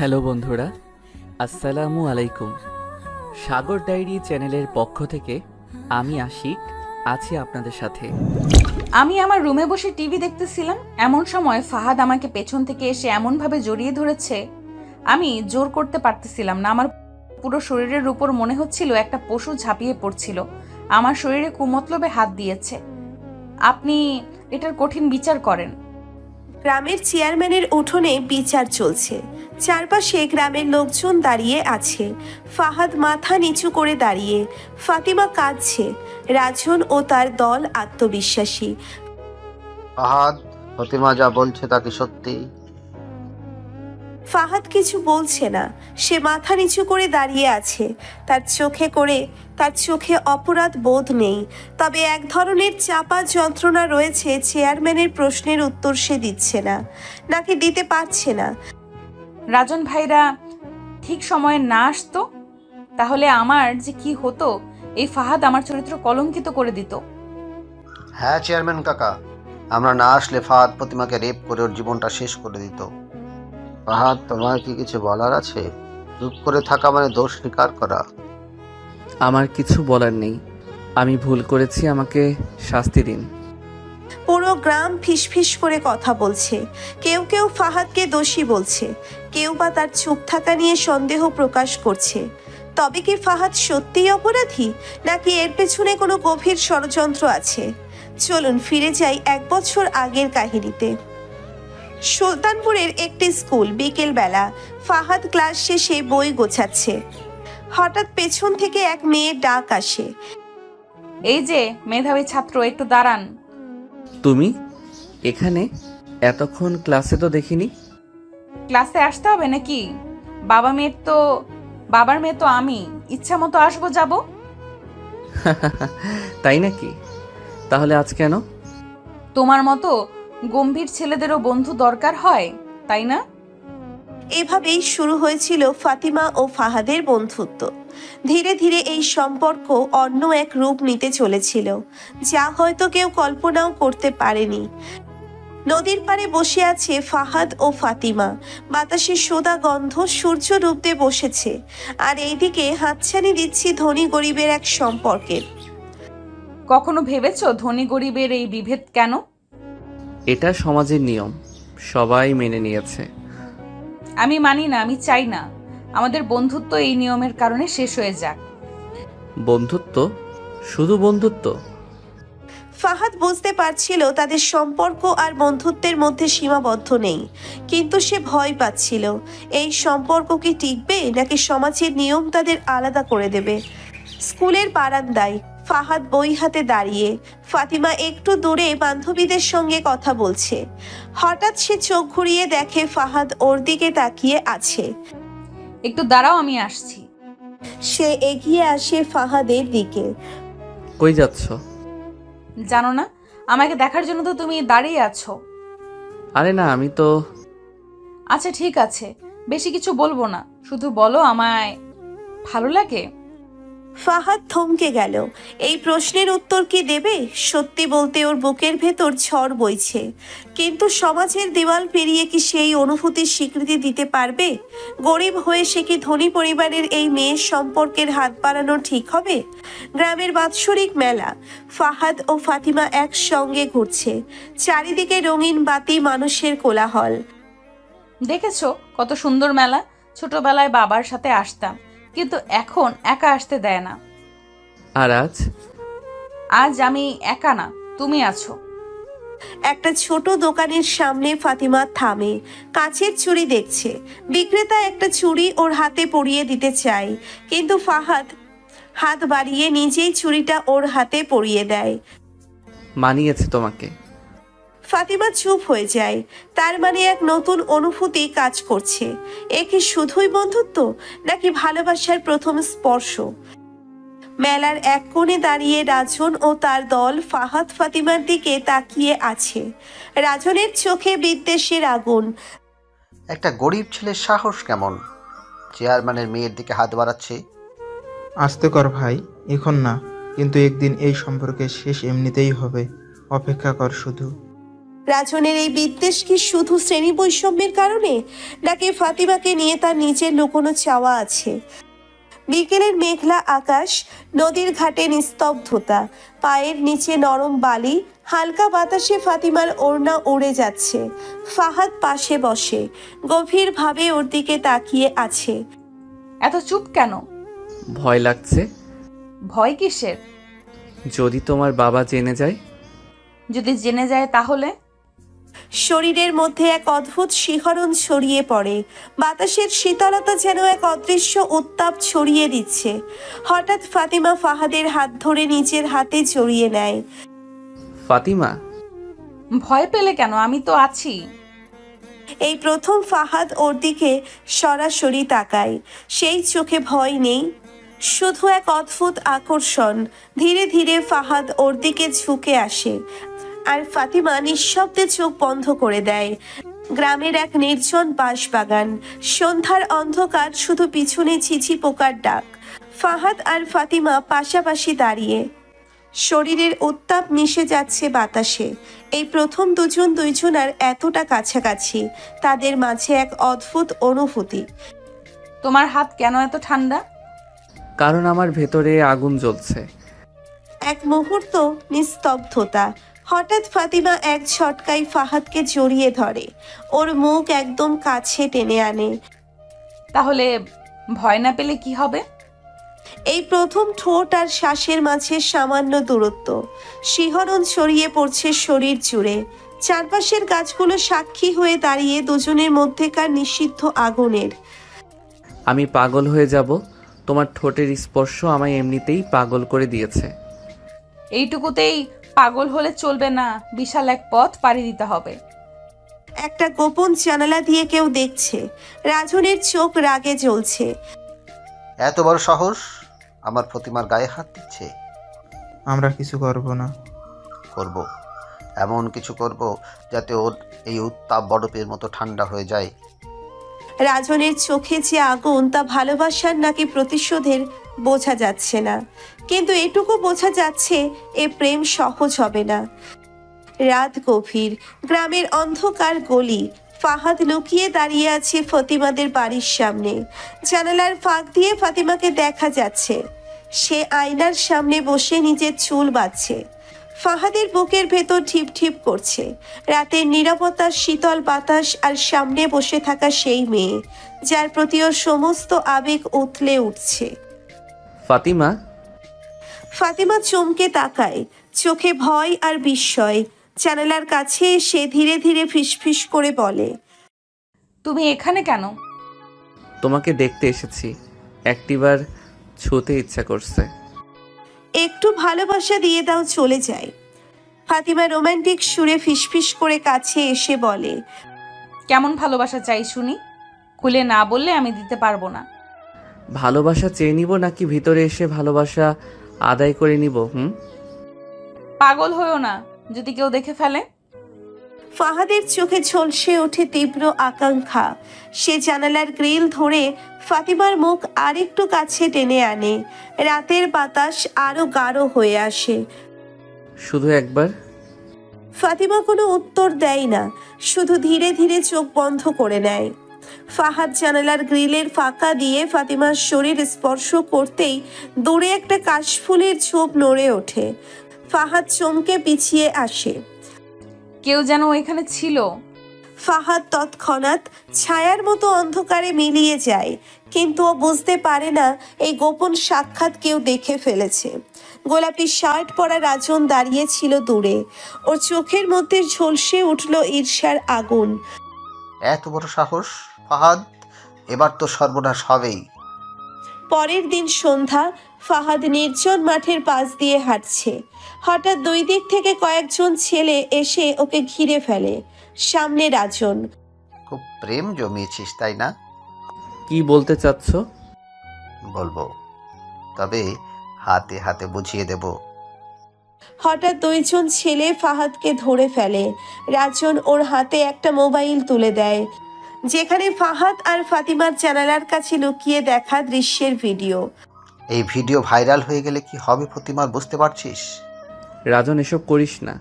Hello বন্ধুরা, আসসালামু আলাইকুম। সাগর ডায়েরি চ্যানেলের পক্ষ থেকে আমি আশিক আছি আপনাদের সাথে। আমি আমার রুমে বসে টিভি দেখতেছিলাম, এমন সময় ফাহাদ আমাকে পেছন থেকে এসে এমনভাবে জড়িয়ে ধরেছে, আমি জোর করতে পারতেছিলাম না। আমার পুরো শরীরের উপর মনে হচ্ছিল একটা পশু ঝাঁপিয়ে পড়ছিল, আমার শরীরে কুমতলবে হাত দিয়েছে। আপনি এটার কঠিন বিচার করেন। গ্রামের চেয়ারম্যানের উঠোনে বিচার চলছে। চারপাশে গ্রামের লোকজন দাঁড়িয়ে আছে। ফাহাদ মাথা নিচু করে দাঁড়িয়ে, ফাতিমা কাঁদছে, রাজন ও তার দল আত্মবিশ্বাসী। ফাহাদ, ফাতিমা যা বলছে তা কি সত্যি? ফাহাদ কিছু বলছে না, সে মাথা নিচু করে দাঁড়িয়ে আছে। তার চোখে অপরাধ বোধ নেই, তবে এক ধরনের চাপা যন্ত্রণা রয়েছে। চেয়ারম্যানের প্রশ্নের উত্তর সে দিচ্ছে না, নাকি দিতে পারছে না। রাজন ভাইরা ঠিক সময়ে না আসতো, তাহলে আমার যে কি হতো। এই ফাহাদ আমার চরিত্র কলঙ্কিত করে দিত। হ্যাঁ চেয়ারম্যান কাকা, আমরা না আসলে ফাহাদ প্রতিমাকে রেপ করে ওর জীবনটা শেষ করে দিত। ফাহাদ, তোমার কি কিছু বলার আছে? চুপ করে থাকা মানে দোষ স্বীকার করা। আমার কিছু বলার নেই, আমি ভুল করেছি, আমাকে শাস্তি দিন। পুরো গ্রাম ফিসফিস করে কথা বলছে। কেউ কেউ ফাহাদকে দোষী বলছে, কেউ বা তার চুপ থাকা নিয়ে সন্দেহ প্রকাশ করছে। তবে কি ফাহাদ সত্যিই অপরাধী, নাকি এর পেছনে কোনো গভীর ষড়যন্ত্র আছে? চলুন ফিরে যাই 1 বছর আগের কাহিনীতে। সুলতানপুরের একটি স্কুল, বিকেল বেলা। ফাহাদ ক্লাস শেষে বই গোছাচ্ছে। হঠাৎ পেছন থেকে এক মেয়ের ডাক আসে। এই যে মেধাবী ছাত্র, একটু দাঁড়ান। তুমি এখানে? এতক্ষণ ক্লাসে তো দেখিনি। ক্লাসে আসতে হবে নাকি? বাবার মেয়ে তো আমি, ইচ্ছা মতো আসবো যাব। তাই নাকি? তাহলে আজ কেন? তোমার মতো গম্ভীর ছেলেদেরও বন্ধু দরকার হয়, তাই না? এভাবেই শুরু হয়েছিল ফাতিমা ও ফাহাদের বন্ধুত্ব। ধীরে ধীরে এই সম্পর্ক অন্য এক রূপ নিতে চলেছিল, যা হয়তো কেউ কল্পনাও করতে পারেনি। নদীর পাড়ে বসে আছে ফাহাদ ও ফাতিমা। বাতাসে সোদা গন্ধ, সূর্য ডুবতে বসেছে। আর এইদিকে হাতছানি দিচ্ছি ধনী গরিবের এক সম্পর্কের। কখনো ভেবেছো ধনী গরিবের এই বিভেদ কেন? এটা সমাজের নিয়ম, সবাই মেনে নিয়েছে। আমি মানি না, আমি চাই না আমাদের বন্ধুত্ব এই নিয়মের কারণে শেষ হয়ে যাক। বন্ধুত্ব? শুধু বন্ধুত্ব? ফাহাদ বুঝতে পারছিল তাদের সম্পর্ক আর বন্ধুত্বের মধ্যে সীমাবদ্ধ নেই, কিন্তু সে ভয় পাচ্ছিল এই সম্পর্ক কি টিকবে, নাকি সমাজের নিয়ম তাদের আলাদা করে দেবে। স্কুলের বারান্দায় ফাহাদ বই হাতে দাঁড়িয়ে, ফাতিমা একটু দূরে বান্ধবীদের সঙ্গে কথা বলছে। হঠাৎ সে চোখ ঘুরিয়ে দেখে ফাহাদ ওর দিকে তাকিয়ে আছে। একটু দাঁড়াও, আমি আসছি। সে এগিয়ে আসে ফাহাদের দিকে। কই যাচ্ছ? জানো না, আমাকে দেখার জন্য তো তুমি দাঁড়িয়ে আছো। আরে না, আমি তো... আচ্ছা ঠিক আছে, বেশি কিছু বলবো না, শুধু বলো আমায় ভালো লাগে? ফাহাদ থমকে গেল। এই প্রশ্নের উত্তর কি দেবে? সত্যি বলতে ওর বুকের ভেতর ঝড় বইছে, কিন্তু সমাজের দেওয়াল পেরিয়ে কি সেই অনুভূতির স্বীকৃতি দিতে পারবে? গরিব হয়ে সে কি ধনী পরিবারের এই মেয়ের সম্পর্কের হাত বাড়ানো ঠিক হবে? গ্রামের বাৎসরিক মেলা, ফাহাদ ও ফাতিমা একসঙ্গে ঘুরছে। চারিদিকে রঙিন বাতি, মানুষের কোলাহল। দেখেছো কত সুন্দর মেলা? ছোটবেলায় বাবার সাথে আসতাম, কিন্তু এখন একা আসতে দেয় না। আর আজ আমি একা না, তুমি আছো। একটা ছোট দোকানের সামনে ফাতিমা থামে, কাচের চুড়ি দেখছে। বিক্রেতা একটা চুড়ি ওর হাতে পরিয়ে দিতে চায়, কিন্তু ফাহাদ হাত বাড়িয়ে নিজেই চুড়িটা ওর হাতে পরিয়ে দেয়। মানিয়েছে তোমাকে। ফাতিমা চুপ হয়ে যায়। তার মানে এক নতুন অনুভূতি কাজ করছে। এ কি শুধুই বন্ধুত্ব, নাকি ভালোবাসার প্রথম স্পর্শ? মেলার এক কোণে দাঁড়িয়ে রাজন ও তার দল ফাহাদ ফাতিমার দিকে তাকিয়ে আছে। রাজনের চোখে বিদ্বেষের আগুন। একটা গরিব ছেলের সাহস কেমন? চেয়ারম্যানের মেয়ের দিকে হাত বাড়াচ্ছে। আস্তে কর ভাই, এখন না, কিন্তু একদিন এই সম্পর্কের শেষ এমনিতেই হবে। অপেক্ষা কর শুধু। রাজনের এই বিদ্বেষ কি শুধু শ্রেণী বৈষম্যের কারণে, নাকি ফাতিমাকে নিয়ে তার নিজের লুকোনো চাওয়া আছে? বিকেলের মেঘলা আকাশ, নদীর ঘাটে নিস্তব্ধতা, পায়ের নিচে নরম বালি, হালকা বাতাসে ফাতিমার ওড়না উড়ে যাচ্ছে। ফাহাদ পাশে বসে গভীরভাবে ওর দিকে তাকিয়ে আছে। এত চুপ কেন? ভয় লাগছে। ভয় কিসের? যদি তোমার বাবা জেনে যায়? যদি জেনে যায় তাহলে? শরীরের মধ্যে এক অদ্ভুত শিহরণ ছড়িয়ে পড়ে। বাতাসের শীতলতা যেন এক অদৃশ্য উত্তাপ ছড়িয়ে দিচ্ছে। হঠাৎ ফাতিমা ফাহাদের হাত ধরে নিজের হাতে জড়িয়ে নেয়। ফাতিমা, ভয় পেলে কেন? আমি তো আছি। এই প্রথম ফাহাদ ওর দিকে সরাসরি তাকায়। সেই চোখে ভয় নেই, শুধু এক অদ্ভুত আকর্ষণ। ধীরে ধীরে ফাহাদ ওর দিকে ঝুঁকে আসে, আর ফাতিমা নিঃশব্দে চোখ বন্ধ করে দেয়। গ্রামের এক নির্জন বাঁশবাগান, সন্ধ্যার অন্ধকার, শুধু পিছনে ঝিঝি পোকার ডাক। ফাহাদ আর ফাতিমা পাশাপাশি দাঁড়িয়ে, শরীরের উত্তাপ মিশে যাচ্ছে বাতাসে। এই প্রথম দুজনার এতটা কাছাকাছি, তাদের মাঝে এক অদ্ভুত অনুভূতি। তোমার হাত কেন এত ঠান্ডা? কারণ আমার ভেতরে আগুন জ্বলছে। এক মুহূর্ত নিস্তব্ধতা। হঠাৎ ফাতিমা এক ঝটকায় ফাহাদকে জড়িয়ে ধরে, ওর মুখ একদম কাছে টেনে আনে। তাহলে ভয় না পেলে কি হবে? এই প্রথম ঠোঁট আর শ্বাসের মাঝে সামান্য দূরত্ব, শিহরণ ছড়িয়ে পড়ছে শরীর জুড়ে। চারপাশের গাছগুলো সাক্ষী হয়ে দাঁড়িয়ে দুজনের মধ্যেকার নিষিদ্ধ আগুনের। আমি পাগল হয়ে যাব। তোমার ঠোঁটের স্পর্শ আমায় এমনিতেই পাগল করে দিয়েছে। এইটুকুতেই পাগল হলে চলবে না, বিশাল এক পথ পাড়ি দিতে হবে। একটা গোপন জানালা দিয়ে কেউ দেখছে। রাজনের চোখ রাগে জ্বলছে। এত বড় সাহস! আমার প্রতিমার গায়ে হাত দিচ্ছে। আমরা কিছু করব না। করব, এমন কিছু করব যাতে ওর এই উত্তাপ বরফের মতো ঠান্ডা হয়ে যায়। রাজনের চোখে যে আগুন, তা ভালোবাসার নাকি প্রতিশোধের বোঝা যাচ্ছে না, কিন্তু এটুকু বোঝা যাচ্ছে এ প্রেম সহজ হবে না। রাত গভীর, গ্রামের অন্ধকার গলি। ফাহাদ লুকিয়ে দাঁড়িয়ে আছে ফতিমাদের বাড়ির সামনে। জানালার ফাঁক দিয়ে ফাতিমাকে দেখা যাচ্ছে, সে আয়নার সামনে বসে নিজের চুল বাঁধছে। ফাহাদের বুকের ভেতর ঠিপ ঠিপ করছে। রাতের নীরবতার শীতল বাতাস, আর সামনে বসে থাকা সেই মেয়ে যার প্রতি ওর সমস্ত আবেগ উথলে উঠছে। ফাতিমা, ফাতিমা চমকে তাকায়, চোখে ভয় আর বিস্ময়। জানালার কাছে এসে ধীরে ধীরে ফিসফিস করে বলে, তুমি এখানে কেন? তোমাকে দেখতে এসেছি। একটিবার ছুতে ইচ্ছা করছে। একটু ভালোবাসা দিয়ে দাও, চলে যায়। ফাতিমা রোমান্টিক সুরে ফিসফিস করে কাছে এসে বলে, কেমন ভালোবাসা চাই শুনি? খুলে না বললে আমি দিতে পারবো না। ভালোবাসা চেয়ে নিব নাকি ভিতরে এসে ভালোবাসা আদায় করে নিব? পাগল হয়েও না, যদি কেউ দেখে ফেলে। ফাহাদের চোখে ঝলসে ওঠে তীব্র আকাঙ্ক্ষা। সে জানালার গ্রিল ধরে ফাতিমার মুখ আরেকটু কাছে টেনে আনে। রাতের বাতাস আরো গাঢ় হয়ে আসে। শুধু একবার। ফাতিমা কোনো উত্তর দেয় না, শুধু ধীরে ধীরে চোখ বন্ধ করে নেয়। ফাহাদ জানালার গ্রিলের ফাঁকা দিয়ে ফাতিমার শরীর স্পর্শ করতেই দূরে একটা কাশফুলের ঝোপ নড়ে ওঠে। ফাহাদ চমকে পিছিয়ে আসে। কেউ যেন এখানে ছিল। ফাহাদ তৎক্ষণাৎ ছায়ার মতো অন্ধকারে মিলিয়ে যায়, কিন্তু ও বুঝতে পারে না এই গোপন সাক্ষাৎ কেউ দেখে ফেলেছে। গোলাপি শার্ট পরা রাজন দাঁড়িয়ে ছিল দূরে। ওর চোখের মধ্যে ঝলসে উঠল ঈর্ষার আগুন। এত বড় সাহস ফাহাদ! এবার তো সর্বনাশ হবেই। পরের দিন সন্ধ্যা, ফাহাদ নির্জন মাঠের পাশ দিয়ে হাঁটছে। হঠাৎ দুই দিক থেকে কয়েকজন ছেলে এসে ওকে ঘিরে ফেলে। সামনে রাজন। খুব প্রেম জমিয়েছিস, তাই না? কি বলতে চাচ্ছ? বলবো, তবে হাতে হাতে বুঝিয়ে দেব। হঠাৎ দুইজন ছেলে ফাহাদকে ধরে ফেলে। রাজন ওর হাতে একটা মোবাইল তুলে দেয়, যেখানে ফাহাদ আর ফাতিমার জানালার কাছে লুকিয়ে দেখা দৃশ্যের ভিডিও। এই ভিডিও ভাইরাল হয়ে গেলে কি হবে প্রতিমার, বুঝতে পারছিস? রাজন, এসব করিস না।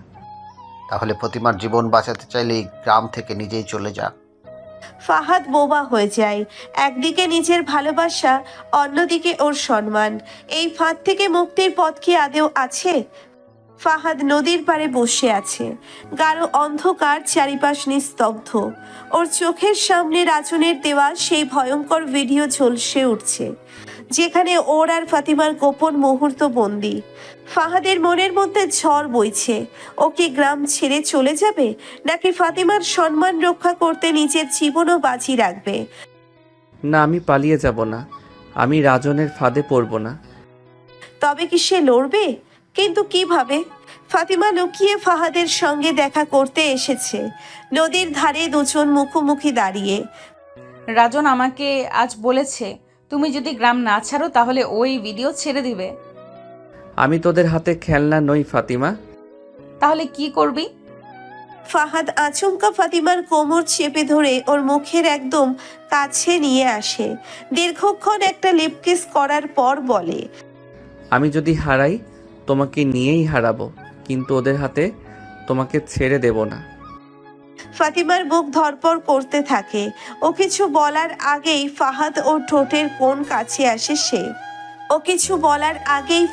তাহলে প্রতিমার জীবন বাঁচাতে চাইলে এই গ্রাম থেকে নিজেই চলে যা। ফাহাদ বোবা হয়ে যায়। একদিকে নিজের ভালোবাসা, অন্যদিকে ওর সম্মান। এই ফাঁদ থেকে মুক্তির পথ কি আদেও আছে? ফাহাদ নদীর পাড়ে বসে আছে। গাঢ় অন্ধকার, চারিপাশ নিস্তব্ধ। ওর চোখের সামনে রাজনের দেওয়া সেই ভয়ঙ্কর ভিডিও ঝলসে উঠছে, যেখানে ওর আর ফাতিমার গোপন মুহূর্ত বন্দি। ফাহাদের মনের মধ্যে ঝড় বইছে। ও কি গ্রাম ছেড়ে চলে যাবে, নাকি ফাতিমার সম্মান রক্ষা করতে নিজের জীবনও বাজি রাখবে? না, আমি পালিয়ে যাব না। আমি রাজনের ফাঁদে পড়ব না। তবে কি সে লড়বে? কিন্তু কিভাবে? ফাতিমা লুকিয়ে ফাহাদের সঙ্গে দেখা করতে এসেছে। নদীর ধারে দুজন মুখোমুখি দাঁড়িয়ে। রাজন আমাকে আজ বলেছে তুমি যদি গ্রাম না ছাড়ো তাহলে ওই ভিডিও ছেড়ে দিবে। আমি তোদের হাতে খেলনা নই ফাতিমা। তাহলে কি করবি? ফাহাদ আচমকা ফাতিমার কোমর চেপে ধরে ওর মুখের একদম কাছে নিয়ে আসে। দীর্ঘক্ষণ একটা লিপ কিস করার পর বলে, আমি যদি হারাই তোমাকে নিয়েই হারাবো, কিন্তু ওদের হাতে তোমাকে ছেড়ে দেব না। ফাতিমার বুক ধড়পড় করতে থাকে। ও কিছু বলার আগেই ফাহাদ ওর ঠোঁটের কোণ কাছে আসে সে।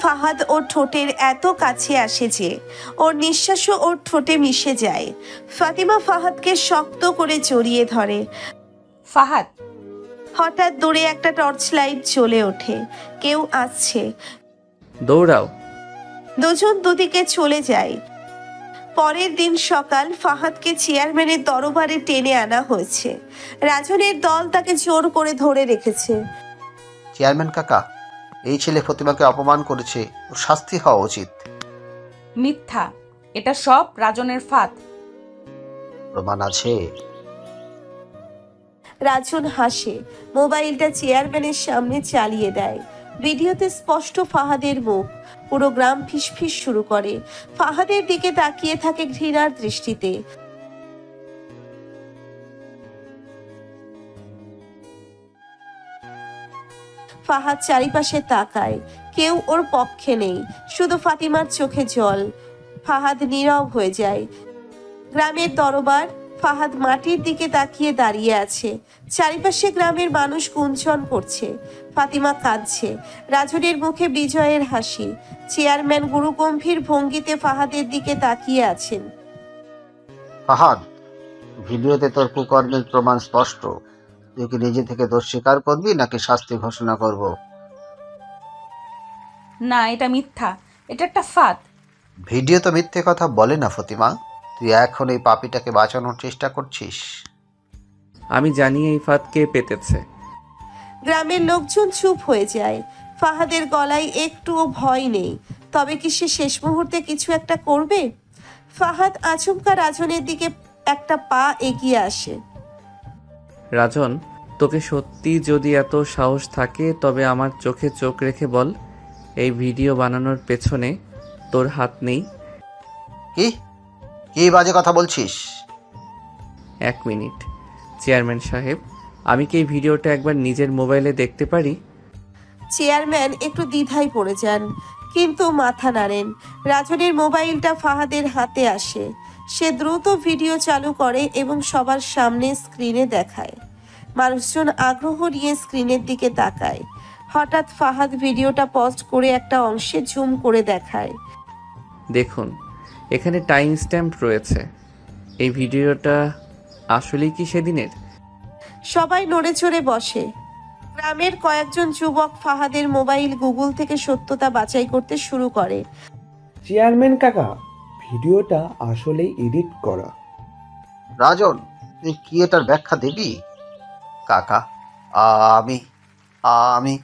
ফাহাদ ওর ঠোঁটের এত কাছে আসে যে ওর নিঃশ্বাসও ওর ঠোঁটে মিশে যায়। ফাতিমা ফাহাদকে শক্ত করে জড়িয়ে ধরে। ফাহাদ, হঠাৎ দূরে একটা টর্চ লাইট জ্বলে ওঠে। কেউ আসছে। দৌড়াও। দুজন দুদিকে চলে যায়। পরের দিন সকাল, ফাহাদকে চেয়ারম্যানের দরবারে টেনে আনা হয়েছে। রাজনের দল তাকে জোর করে ধরে রেখেছে। চেয়ারম্যান কাকা, এই ছেলে প্রতিমাকে অপমান করেছে, ওর শাস্তি হওয়া উচিত। মিথ্যা, এটা সব রাজনের ফাঁদ। প্রমাণ আছে? রাজন হাসে, মোবাইলটা চেয়ারম্যানের সামনে চালিয়ে দেয়। ভিডিওতে স্পষ্ট ফাহাদের মুখ। পুরো গ্রাম ফিসফিস শুরু করে। ফাহাদের দিকে তাকিয়ে থাকে ঘৃণার দৃষ্টিতে। ফাহাদ চারিপাশে তাকায়। কেউ ওর পক্ষে নেই, শুধু ফাতিমার চোখে জল। ফাহাদ নীরব হয়ে যায়। গ্রামের দরবার। ফাহাদ মাটির দিকে তাকিয়ে দাঁড়িয়ে আছে। চারিপাশে গ্রামের মানুষ গুঞ্জন করছে। ফাতিমা কাঁদছে। রাজনের মুখে বিজয়ের হাসি। চেয়ারম্যান গুরুগম্ভীর ভঙ্গিতে ফাহাদের দিকে তাকিয়ে আছেন। ফাহাদ, ভিডিওতে তোর কুকর্মের প্রমাণ স্পষ্ট। তুই কি নিজে থেকে দোষ স্বীকার করবি নাকি শাস্তি ঘোষণা করব? না, এটা মিথ্যা, এটা একটা ফাঁদ। ভিডিও তো মিথ্যে কথা বলে না ফতিমা। তুই এখন এই পাপীটাকে বাঁচানোর চেষ্টা করছিস। আমি জানি এই ফাঁদ কে পেতেছে। গ্রামের লোকজন চুপ হয়ে যায়। ফাহাদের গলায় একটুও ভয় নেই। তবে কি সে শেষ মুহূর্তে কিছু একটা করবে? ফাহাদ আচমকা রাজনের দিকে একটা পা এগিয়ে আসে। রাজন, তোকে সত্যি যদি এত সাহস থাকে তবে আমার চোখে চোখ রেখে বল, এই ভিডিও বানানোর পেছনে তোর হাত নেই? কি কি বাজে কথা বলছিস? 1 মিনিট। চেয়ারম্যান সাহেব, আমি কি এই ভিডিওটা একবার নিজের মোবাইলে দেখতে পারি? চেয়ারম্যান একটু দ্বিধায় পড়ে যান, কিন্তু মাথা নাড়েন। রাজনের মোবাইলটা ফাহাদের হাতে আসে। সে দ্রুত ভিডিও চালু করে এবং সবার সামনে স্ক্রিনে দেখায়। মানুষজন আগ্রহ নিয়ে স্ক্রিনের দিকে তাকায়। হঠাৎ ফাহাদ ভিডিওটা পজ করে একটা অংশে জুম করে দেখায়। দেখুন, এখানে টাইম স্ট্যাম্প রয়েছে। এই ভিডিওটা আসলেই কি সেদিনের? সবাই নড়ে চড়ে বসে। গ্রামের কয়েকজন যুবক ফাহাদের মোবাইল গুগল থেকে সত্যতা বাছাই করতে শুরু করে। চেয়ারম্যান কাকা, ভিডিওটা আসলেই এডিট করা। রাজন, তুই কি এটার ব্যাখ্যা দিবি? কাকা, আমি আমি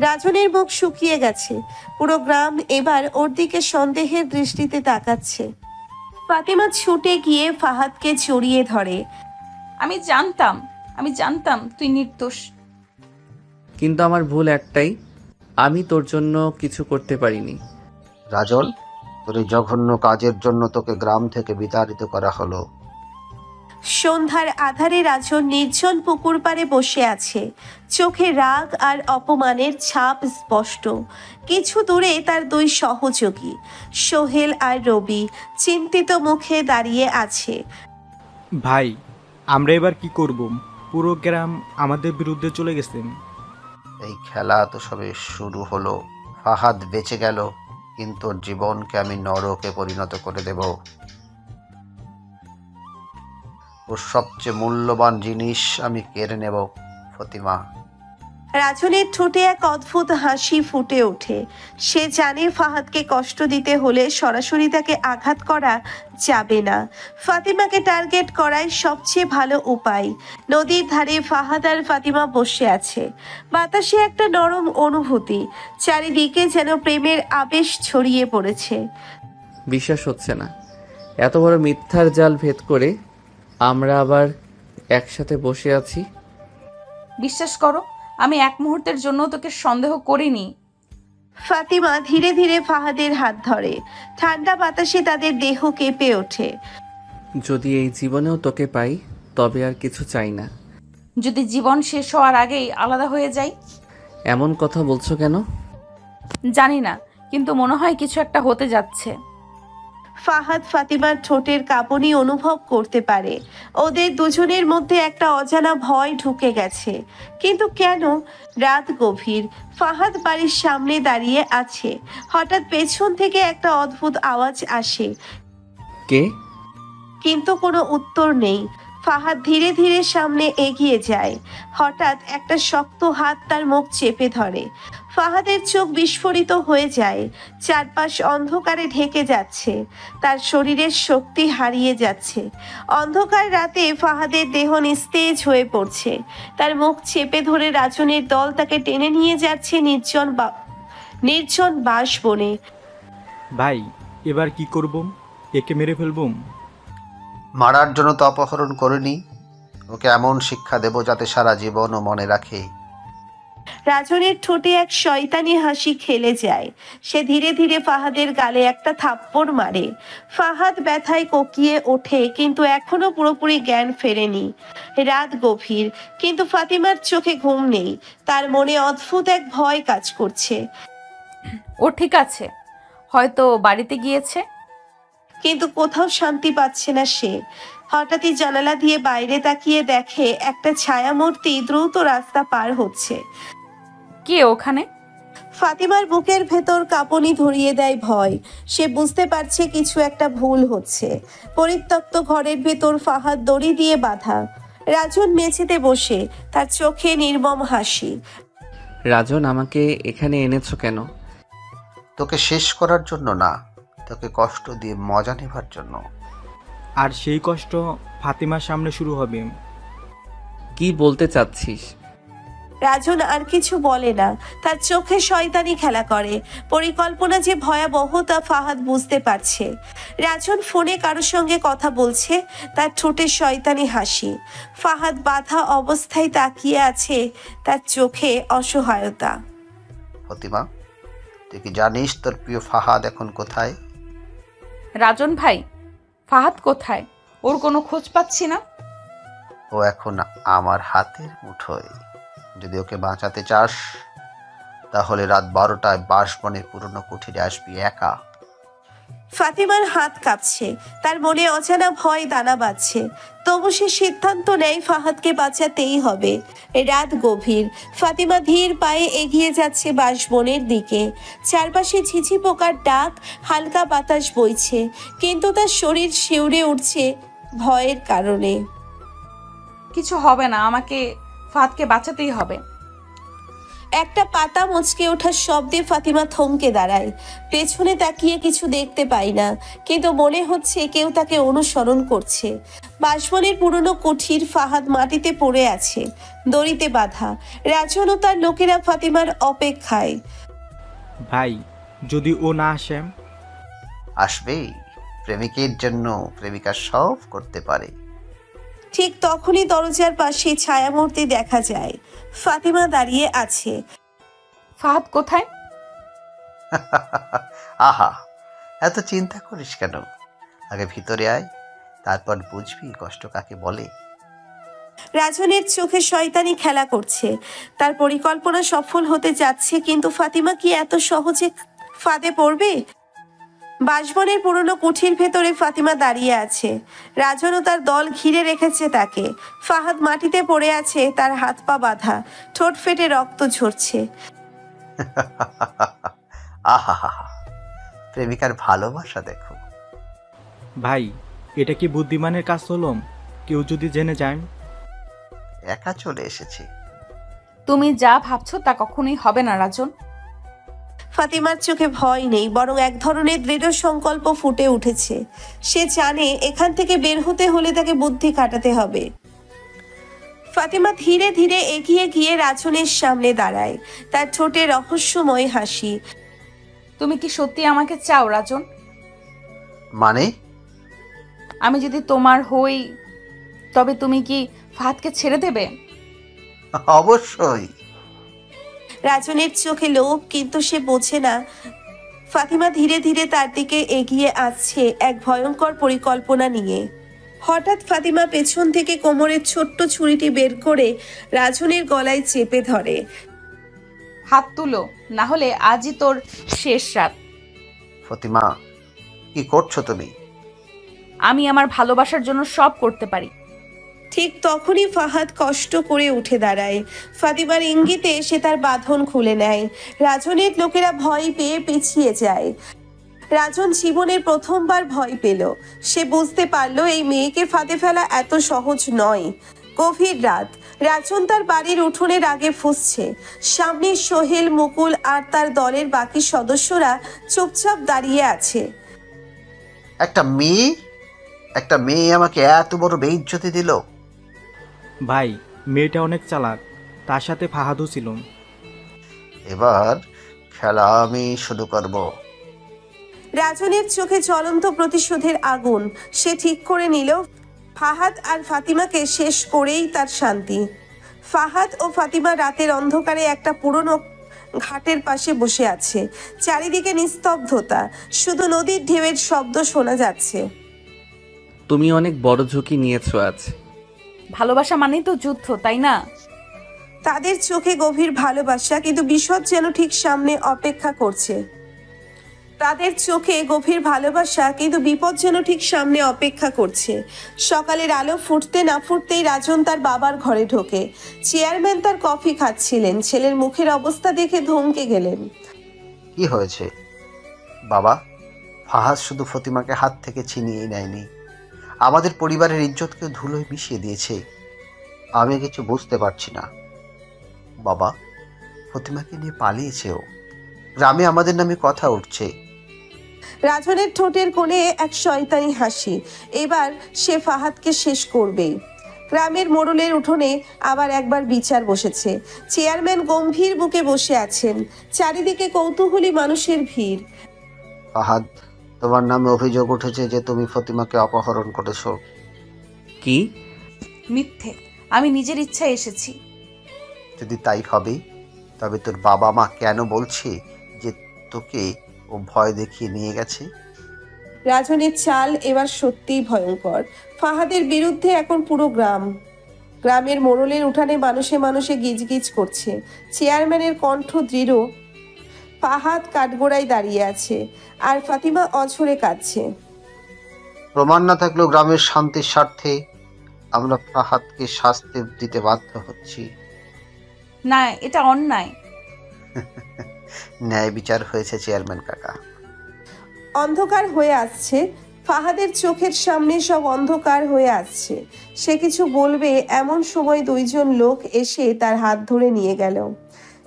রাজনের মুখ শুকিয়ে গেছে। পুরো গ্রাম এবার ওর দিকে সন্দেহের দৃষ্টিতে তাকাচ্ছে। ফাতিমা ছুটে গিয়ে ফাহাদকে জড়িয়ে ধরে। আমি জানতাম তুই নির্দোষ। কিন্তু আমার ভুল একটাই, আমি তোর জন্য কিছু করতে পারিনি। রাজন, তোর এই জঘন্য কাজের জন্য তোকে গ্রাম থেকে বিতাড়িত করা হলো। সন্ধ্যার আধারে রাজন নির্জন পুকুর পাড়ে বসে আছে। চোখে রাগ আর অপমানের ছাপ স্পষ্ট। কিছু দূরে তার দুই সহযোগী সোহেল আর রবি চিন্তিত মুখে দাঁড়িয়ে আছে। ভাই, আমরা এবার কি করব? পুরো গ্রাম আমাদের বিরুদ্ধে চলে গেছে। এই খেলা তো সবে শুরু হলো। ফাহাদ বেঁচে গেল, কিন্তু ওর জীবনকে আমি নরকে পরিণত করে দেব। ওর সবচেয়ে মূল্যবান জিনিস আমি কেড়ে নেব। ফতিমা। রাজনের ঠোঁটে এক অদ্ভুত হাসি ফুটে ওঠে। সে জানে ফাহাদকে কষ্ট দিতে হলে সরাসরি তাকে আঘাত করা যাবে না। ফাতিমাকে টার্গেট করাই সবচেয়ে ভালো উপায়। নদীর ধারে ফাহাদ আর ফাতিমা বসে আছে। বাতাসে একটা নরম অনুভূতি, চারিদিকে যেন প্রেমের আবেশ ছড়িয়ে পড়েছে। বিশ্বাস হচ্ছে না, এত বড় মিথ্যার জাল ভেদ করে আমরা আবার একসাথে বসে আছি। বিশ্বাস করো, আমি এক মুহূর্তের জন্য তোকে সন্দেহ করিনি। ফাতিমা ধীরে ধীরে ফাহাদের হাত ধরে। ঠান্ডা বাতাসে তাদের দেহ কেঁপে ওঠে। যদি এই জীবনেও তোকে পাই তবে আর কিছু চাই না। যদি জীবন শেষ হওয়ার আগেই আলাদা হয়ে যাই? এমন কথা বলছো কেন? জানি না, কিন্তু মনে হয় কিছু একটা হতে যাচ্ছে। ফাহাদ ফাতিমার ঠোঁটের কাঁপুনি অনুভব করতে পারে। ওদের দুজনের মধ্যে একটা অজানা ভয় ঢুকে গেছে। কিন্তু কেন? রাত গভীর। ফাহাদ বাড়ির সামনে দাঁড়িয়ে আছে। হঠাৎ পেছন থেকে একটা অদ্ভুত আওয়াজ আসে, কে? কিন্তু কোনো উত্তর নেই। ফাহাদ ধীরে ধীরে সামনে এগিয়ে যায়। হঠাৎ একটা শক্ত হাত তার মুখ চেপে ধরে। ফাহাদের চোখ বিস্ফোরিত হয়ে যায়। চারপাশ অন্ধকারে ঢেকে যাচ্ছে। তার শরীরের শক্তি হারিয়ে যাচ্ছে। অন্ধকার রাতে ফাহাদের দেহ নিস্তেজ হয়ে পড়ছে। তার মুখ চেপে ধরে রাজনের দল তাকে টেনে নিয়ে যাচ্ছে নির্জন বাসবনে। ভাই, এবার কি করব? একে মেরে ফেলবো? মারার জন্য তো অপহরণ করিনি। ওকে এমন শিক্ষা দেব যাতে সারা জীবন ও মনে রাখে। রাজনের ঠোঁটে এক শয়তানি হাসি খেলে যায়। সে ধীরে ধীরে ফাহাদের গালে একটা থাপ্পড় মারে। ফাহাদ ব্যথায় কোকিয়ে ওঠে, কিন্তু এখনো পুরোপুরি জ্ঞান ফেরেনি। রাত গভীর, কিন্তু ফাতিমার চোখে ঘুম নেই। তার মনে অদ্ভুত এক ভয় কাজ করছে। ও ঠিক আছে, হয়তো বাড়িতে গিয়েছে। কিন্তু কোথাও শান্তি পাচ্ছে না সে। হঠাৎই জানালা দিয়ে বাইরে তাকিয়ে দেখে একটা ছায়ামূর্তি দ্রুত রাস্তা পার হচ্ছে। কে ওখানে? ফাতিমার বুকের ভেতর কাঁপুনি ধরিয়ে দেয় ভয়। সে বুঝতে পারছে কিছু একটা ভুল হচ্ছে। পরিত্যক্ত ঘরের ভেতর ফাহাদ দড়ি দিয়ে বাঁধা। রাজন মেঝেতে বসে, তার চোখে নির্মম হাসি। রাজন, আমাকে এখানে এনেছো কেন? তোকে শেষ করার জন্য না, তোকে কষ্ট দিয়ে মজা নেবার জন্য। আর সেই কষ্ট ফাতিমার সামনে শুরু হবে। কি বলতে চাচ্ছিস? রাজন আর কিছু বলে না। তার চোখে শয়তানি খেলা করে। পরিকল্পনা যে ভয়াবহ তা ফাহাদ বুঝতে পারছে। রাজন ফোনে কারোর সঙ্গে কথা বলছে, তার ঠোঁটে শয়তানি হাসি। ফাহাদ বাধা অবস্থায় তাকিয়ে আছে, তার চোখে অসহায়তা। ফতিমা, তুই কি জানিস তোর প্রিয় ফাহাদ এখন কোথায়? রাজন ভাই, ফাহাদ কোথায়? ওর কোনো খোঁজ পাচ্ছি না। ও এখন আমার হাতের মুঠোয়। যদি ওকে বাঁচাতে চাস তাহলে রাত 12টায় বাঁশবনের পুরনো কুঠিরে আসবি একা। ফাতিমার হাত কাঁপছে। তার মনে অজানা ভয় দানা বাঁধছে। তবু সে সিদ্ধান্ত নেয় ফাহাদকে বাঁচাতেই হবে। রাত গভীর। ফাতিমা ধীর পায়ে এগিয়ে যাচ্ছে বাঁশবনের দিকে। চারপাশে ঝিঝি পোকার ডাক, হালকা বাতাস বইছে, কিন্তু তার শরীর শিউরে উঠছে ভয়ের কারণে। কিছু হবে না, আমাকে ফাহাদকে বাঁচাতেই হবে। একটা পাতা মুচকে ওঠার শব্দে ফাতিমা থমকে দাঁড়ায়। পেছনে তাকিয়ে কিছু দেখতে পাই না, কিন্তু মনে হচ্ছে কেউ তাকে অনুসরণ করছে। বাঁশবনের পুরনো কুঠির। ফাহাদ মাটিতে পড়ে আছে, দড়িতে বাঁধা। রাজন ও তার লোকেরা ফাতিমার অপেক্ষায়। ভাই, যদি ও না আসে? আসবেই। প্রেমিকের জন্য প্রেমিকা সব করতে পারে। ঠিক তখনই দরজার পাশে ছায়ামূর্তি দেখা যায়। ফাতিমা দাঁড়িয়ে আছে। ফাহাদ কোথায়? আহা, এত চিন্তা করিস কেন? আগে ভিতরে আয়, তারপর বুঝবি কষ্ট কাকে বলে। রাজনের চোখে শয়তানি খেলা করছে। তার পরিকল্পনা সফল হতে যাচ্ছে, কিন্তু ফাতিমা কি এত সহজে ফাঁদে পড়বে? বাঁশবনের পুরনো কুঠির ভেতরে ফাতিমা দাঁড়িয়ে আছে। রাজন ও তার দল ঘিরে রেখেছে তাকে। ফাহাদ মাটিতে পড়ে আছে, তার হাত পা বাঁধা, ঠোঁট ফেটে রক্ত ঝরছে। আহা হা হা, প্রেমিকার ভালোবাসা দেখো। ভাই, এটা কি বুদ্ধিমানের কাজ হলো? কেউ যদি জেনে যায়? একা চলে এসেছি। তুমি যা ভাবছো তা কখনোই হবে না রাজন। ফাতিমার চোখে ভয় নেই, বরং এক ধরনের দৃঢ় সংকল্প ফুটে উঠেছে। সে জানে এখান থেকে বের হতে হলে তাকে বুদ্ধি খাটাতে হবে। ফাতিমা ধীরে ধীরে এগিয়ে গিয়ে রাজনের সামনে দাঁড়ায়, তার ঠোঁটে রহস্যময় হাসি। তুমি কি সত্যি আমাকে চাও রাজন? মানে? আমি যদি তোমার হই তবে তুমি কি ফাহাদকে ছেড়ে দেবে? অবশ্যই। রাজনের চোখে লোভ, কিন্তু সে বোঝে না ফাতিমা ধীরে ধীরে তার দিকে এগিয়ে আসছে এক ভয়ঙ্কর পরিকল্পনা নিয়ে। হঠাৎ ফাতিমা পেছন থেকে কোমরের ছোট্ট ছুরিটি বের করে রাজনের গলায় চেপে ধরে। হাত তুলো, না হলে আজই তোর শেষ রাত। ফতিমা, কি করছো তুমি? আমি আমার ভালোবাসার জন্য সব করতে পারি। ঠিক তখনই ফাহাদ কষ্ট করে উঠে দাঁড়ায়। ফাতিমার ইঙ্গিতে সে তার বাঁধন খুলে নেয়। রাজনের লোকেরা ভয় পেয়ে পিছিয়ে যায়। রাজন জীবনের প্রথমবার ভয় পেল। সে বুঝতে পারল এই মেয়েকে ফাঁদে ফেলা এত সহজ নয়। গভীর রাত, রাজন তার বাড়ির উঠোনের আগে ফুঁসছে। সামনে সোহেল, মুকুল আর তার দলের বাকি সদস্যরা চুপচাপ দাঁড়িয়ে আছে। একটা মেয়ে আমাকে এত বড় বেইজ্জতি দিল। ভাই, মেয়েটা অনেক চালাক, তার সাথে ফাহাদও ছিল। এবার খেলা আমি শুরু করব। রাজনের চোখে জ্বলন্ত প্রতিশোধের আগুন। সে ঠিক করে নিল ফাহাদ আর ফাতিমাকে শেষ করেই তার শান্তি। ফাহাদ ও ফাতিমা রাতের অন্ধকারে একটা পুরনো ঘাটের পাশে বসে আছে। চারিদিকে নিস্তব্ধতা, শুধু নদীর ঢেউয়ের শব্দ শোনা যাচ্ছে। তুমি অনেক বড় ঝুঁকি নিয়েছো আজ। ভালোবাসা মানেই তো যুদ্ধ, তাই না? তাদের চোখে গভীর ভালোবাসা, কিন্তু বিপদ যেন ঠিক সামনে অপেক্ষা করছে। তাদের চোখে গভীর ভালোবাসা, কিন্তু বিপদ যেন ঠিক সামনে অপেক্ষা করছে। সকালের আলো ফুটতে না ফুটতেই রাজন তার বাবার ঘরে ঢোকে। চেয়ারম্যান তার কফি খাচ্ছিলেন। ছেলের মুখের অবস্থা দেখে ধমকে গেলেন। কি হয়েছে বাবা? ফাহাদ শুধু ফতিমাকে হাত থেকে ছিনিয়ে নেয়নি, আমাদের পরিবারের ইজ্জতকে ধুলোয় মিশিয়ে দিয়েছে। আমি কিছু বুঝতে পারছি না বাবা। ফতিমাকে নিয়ে পালিয়েছে ও। গ্রামে আমাদের নামে কথা উঠছে। রাজনের ঠোঁটের কোণে এক শয়তানি হাসি। এবার সে ফাহাদকে শেষ করবেই। গ্রামের মোড়লের উঠোনে আবার একবার বিচার বসেছে। চেয়ারম্যান গম্ভীর বুকে বসে আছেন। চারিদিকে কৌতূহলী মানুষের ভিড়। ফাহাদ, তোমার নামে অভিযোগ উঠেছে যে তুমি ফতিমাকে অপহরণ করেছো। কি? মিথ্যে, আমি নিজের ইচ্ছায় এসেছি। যদি তাই হবে, তবে তোর বাবা মা কেন বলছে যে তোকে ও ভয় দেখিয়ে নিয়ে গেছে? রাজনের চাল এবার সত্যিই ভয়ঙ্কর। ফাহাদের বিরুদ্ধে এখন পুরো গ্রাম। গ্রামের মোড়লের উঠানে মানুষে মানুষে গিজগিজ করছে। চেয়ারম্যানের কণ্ঠ দৃঢ়। ফাহাদ কাঠগোড়ায় দাঁড়িয়ে আছে, আর ফাতিমা অঝরে কাঁদছে। প্রমাণ না থাকলেও গ্রামের শান্তির স্বার্থে আমরা ফাহাদকে শাস্তি দিতে বাধ্য হচ্ছি। না, এটা অন্যায়। ন্যায় বিচার হয়েছে চেয়ারম্যান কাকা। অন্ধকার হয়ে আসছে। ফাহাদের চোখের সামনে সব অন্ধকার হয়ে আসছে। সে কিছু বলবে, এমন সময় দুইজন লোক এসে তার হাত ধরে নিয়ে গেল।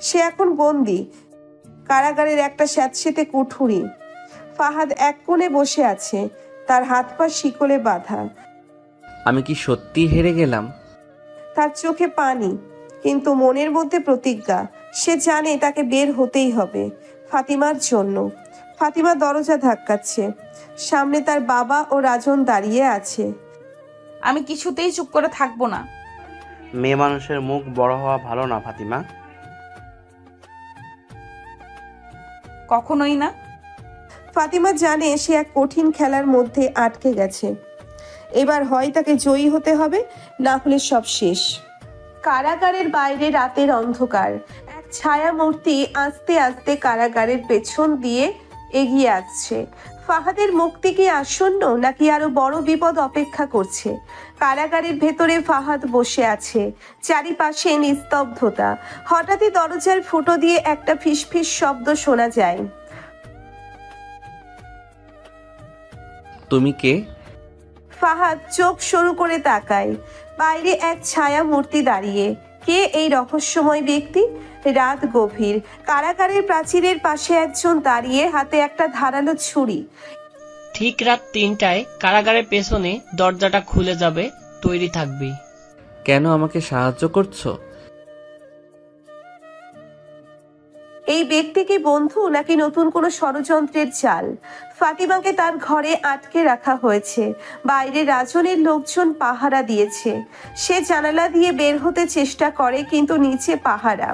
সে এখন বন্দি, কারাগারের একটা স্যাঁতসেঁতে কুঠুরি। ফাহাদ এক কোণে বসে আছে, তার হাত পা শিকলে বাঁধা। আমি কি সত্যি হেরে গেলাম? তার চোখে পানি, কিন্তু মনের মধ্যে প্রতিজ্ঞা। সে জানে তাকে বের হতেই হবে, ফাতিমার জন্য। ফাতিমা দরজা ধাক্কাচ্ছে। সামনে তার বাবা ও রাজন দাঁড়িয়ে আছে। আমি কিছুতেই চুপ করে থাকবো না। মেয়ে মানুষের মুখ বড় হওয়া ভালো না ফাতিমা। কখনোই না। ফাতিমা জানে সে এক কঠিন খেলার মধ্যে আটকে গেছে। এবার হয় তাকে জয়ী হতে হবে, না হলে সব শেষ। কারাগারের বাইরে রাতের অন্ধকার। এক ছায়া মূর্তি আস্তে আস্তে কারাগারের পেছন দিয়ে এগিয়ে আসছে। ফাহাদের মুক্তি কি আসন্ন, নাকি আরো বড় বিপদ অপেক্ষা করছে? কারাগারের ভেতরে ফাহাদ বসে আছে, চারিপাশে নিস্তব্ধতা। হঠাৎই দরজার ফুটো দিয়ে একটা ফিসফিস শব্দ শোনা যায়। তুমি কে? ফাহাদ চোখ সরু করে তাকায়। বাইরে এক ছায়া মূর্তি দাঁড়িয়ে। কে এই রহস্যময় ব্যক্তি? রাত গভীর। কারাগারের প্রাচীরের পাশে একজন দাঁড়িয়ে, হাতে একটা ধারালো ছুরি। ঠিক রাত ৩টায় কারাগারের পেছনে দরজাটা খুলে যাবে, তৈরি থাকবি। কেন আমাকে সাহায্য করছো? এই ব্যক্তি কি বন্ধু, নাকি নতুন কোনো ষড়যন্ত্রের চাল? ফাতিমাকে তার ঘরে আটকে রাখা হয়েছে। বাইরে রাজনের লোকজন পাহারা দিয়েছে। সে জানালা দিয়ে বের হতে চেষ্টা করে, কিন্তু নিচে পাহারা।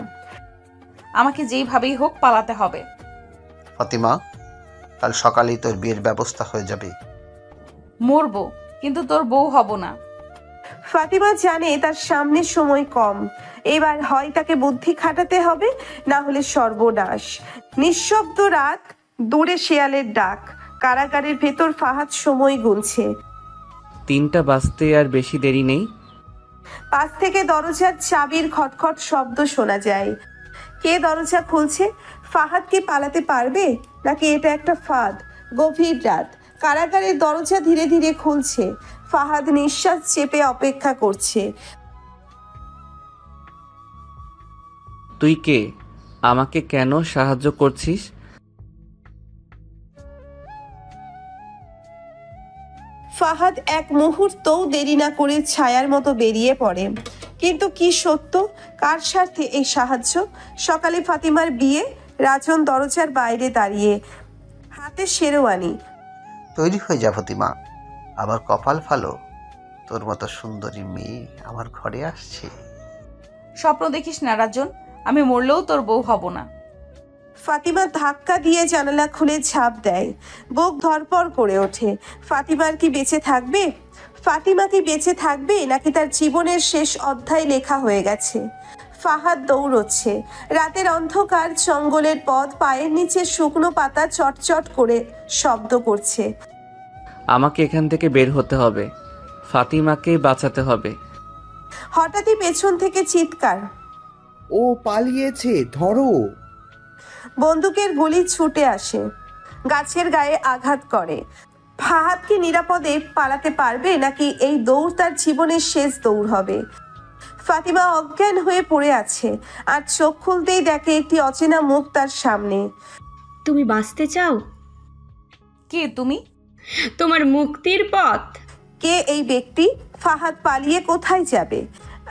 আমাকে যেইভাবেই হোক পালাতে হবে। ফাতিমা, কাল সকালেই তোর বিয়ের ব্যবস্থা হয়ে যাবে। মরবো, কিন্তু তোর বউ হব না। ফাতিমা জানে তার সামনে সময় কম। এবার হয় তাকে বুদ্ধি খাটাতে হবে, না হলে সর্বনাশ। নিঃশব্দ রাত, দূরে শেয়ালের ডাক। কারাগারের ভেতর ফাহাদ সময় গুনছে। 3টা বাজতে আর বেশি দেরি নেই। পাশ থেকে দরজার চাবির খটখট শব্দ শোনা যায়। কে দরজা খুলছে? ফাহাদ কি পালাতে পারবে, নাকি এটা একটা ফাঁদ? গভীর রাত, কারাগারের দরজা ধীরে ধীরে খুলছে। ফাহাদ নিঃশ্বাস চেপে অপেক্ষা করছে। তুই কে? আমাকে কেন সাহায্য করছিস? ফাহাদ এক মুহূর্তও দেরি না করে ছায়ার মতো বেরিয়ে পড়ে। কিন্তু কি সত্য? কার স্বার্থে এই সাহায্য? সকালে ফাতিমার বিয়ে। রাজন দরজার বাইরে দাঁড়িয়ে, হাতে শেরওয়ানি। তৈরি হয়ে যা ফাতিমা, আবার কপাল ভালো, তোর মতো সুন্দরী মেয়ে আমার ঘরে আসছে। স্বপ্ন দেখিস না রাজন, আমি মরলেও তোর বউ হব না। ফাতিমা ধাক্কা দিয়ে জানালা খুলে ঝাঁপ দেয়। বুক ধরপড় করে ওঠে। ফাতিমার কি বেঁচে থাকবে? ফাতিমা কি বেঁচে থাকবে, নাকি তার জীবনের শেষ অধ্যায় লেখা হয়ে গেছে? ফাহাদ দৌড়চ্ছে। রাতের অন্ধকার, জঙ্গলের পথ, পায়ের নিচে শুকনো পাতা চটচট করে শব্দ করছে। আমাকে এখান থেকে বের হতে হবে। ফাতিমাকে বাঁচাতে হবে। হঠাৎই পেছন থেকে চিৎকার। ও পালিয়েছে, ধরো। বন্দুকের গুলি ছুটে আসে, গাছের গায়ে আঘাত করে। ফাহাদ কি নিরাপদে পালাতে পারবে, নাকি এই দৌড় তার জীবনের শেষ দৌড় হবে? ফাতিমা অজ্ঞান হয়ে পড়ে আছে, আর চোখ খুলতেই দেখে একটি অচেনা মুখ তার সামনে। তুমি বাঁচতে চাও? কে তুমি? তোমার মুক্তির পথ। কে এই ব্যক্তি? ফাহাদ পালিয়ে কোথায় যাবে?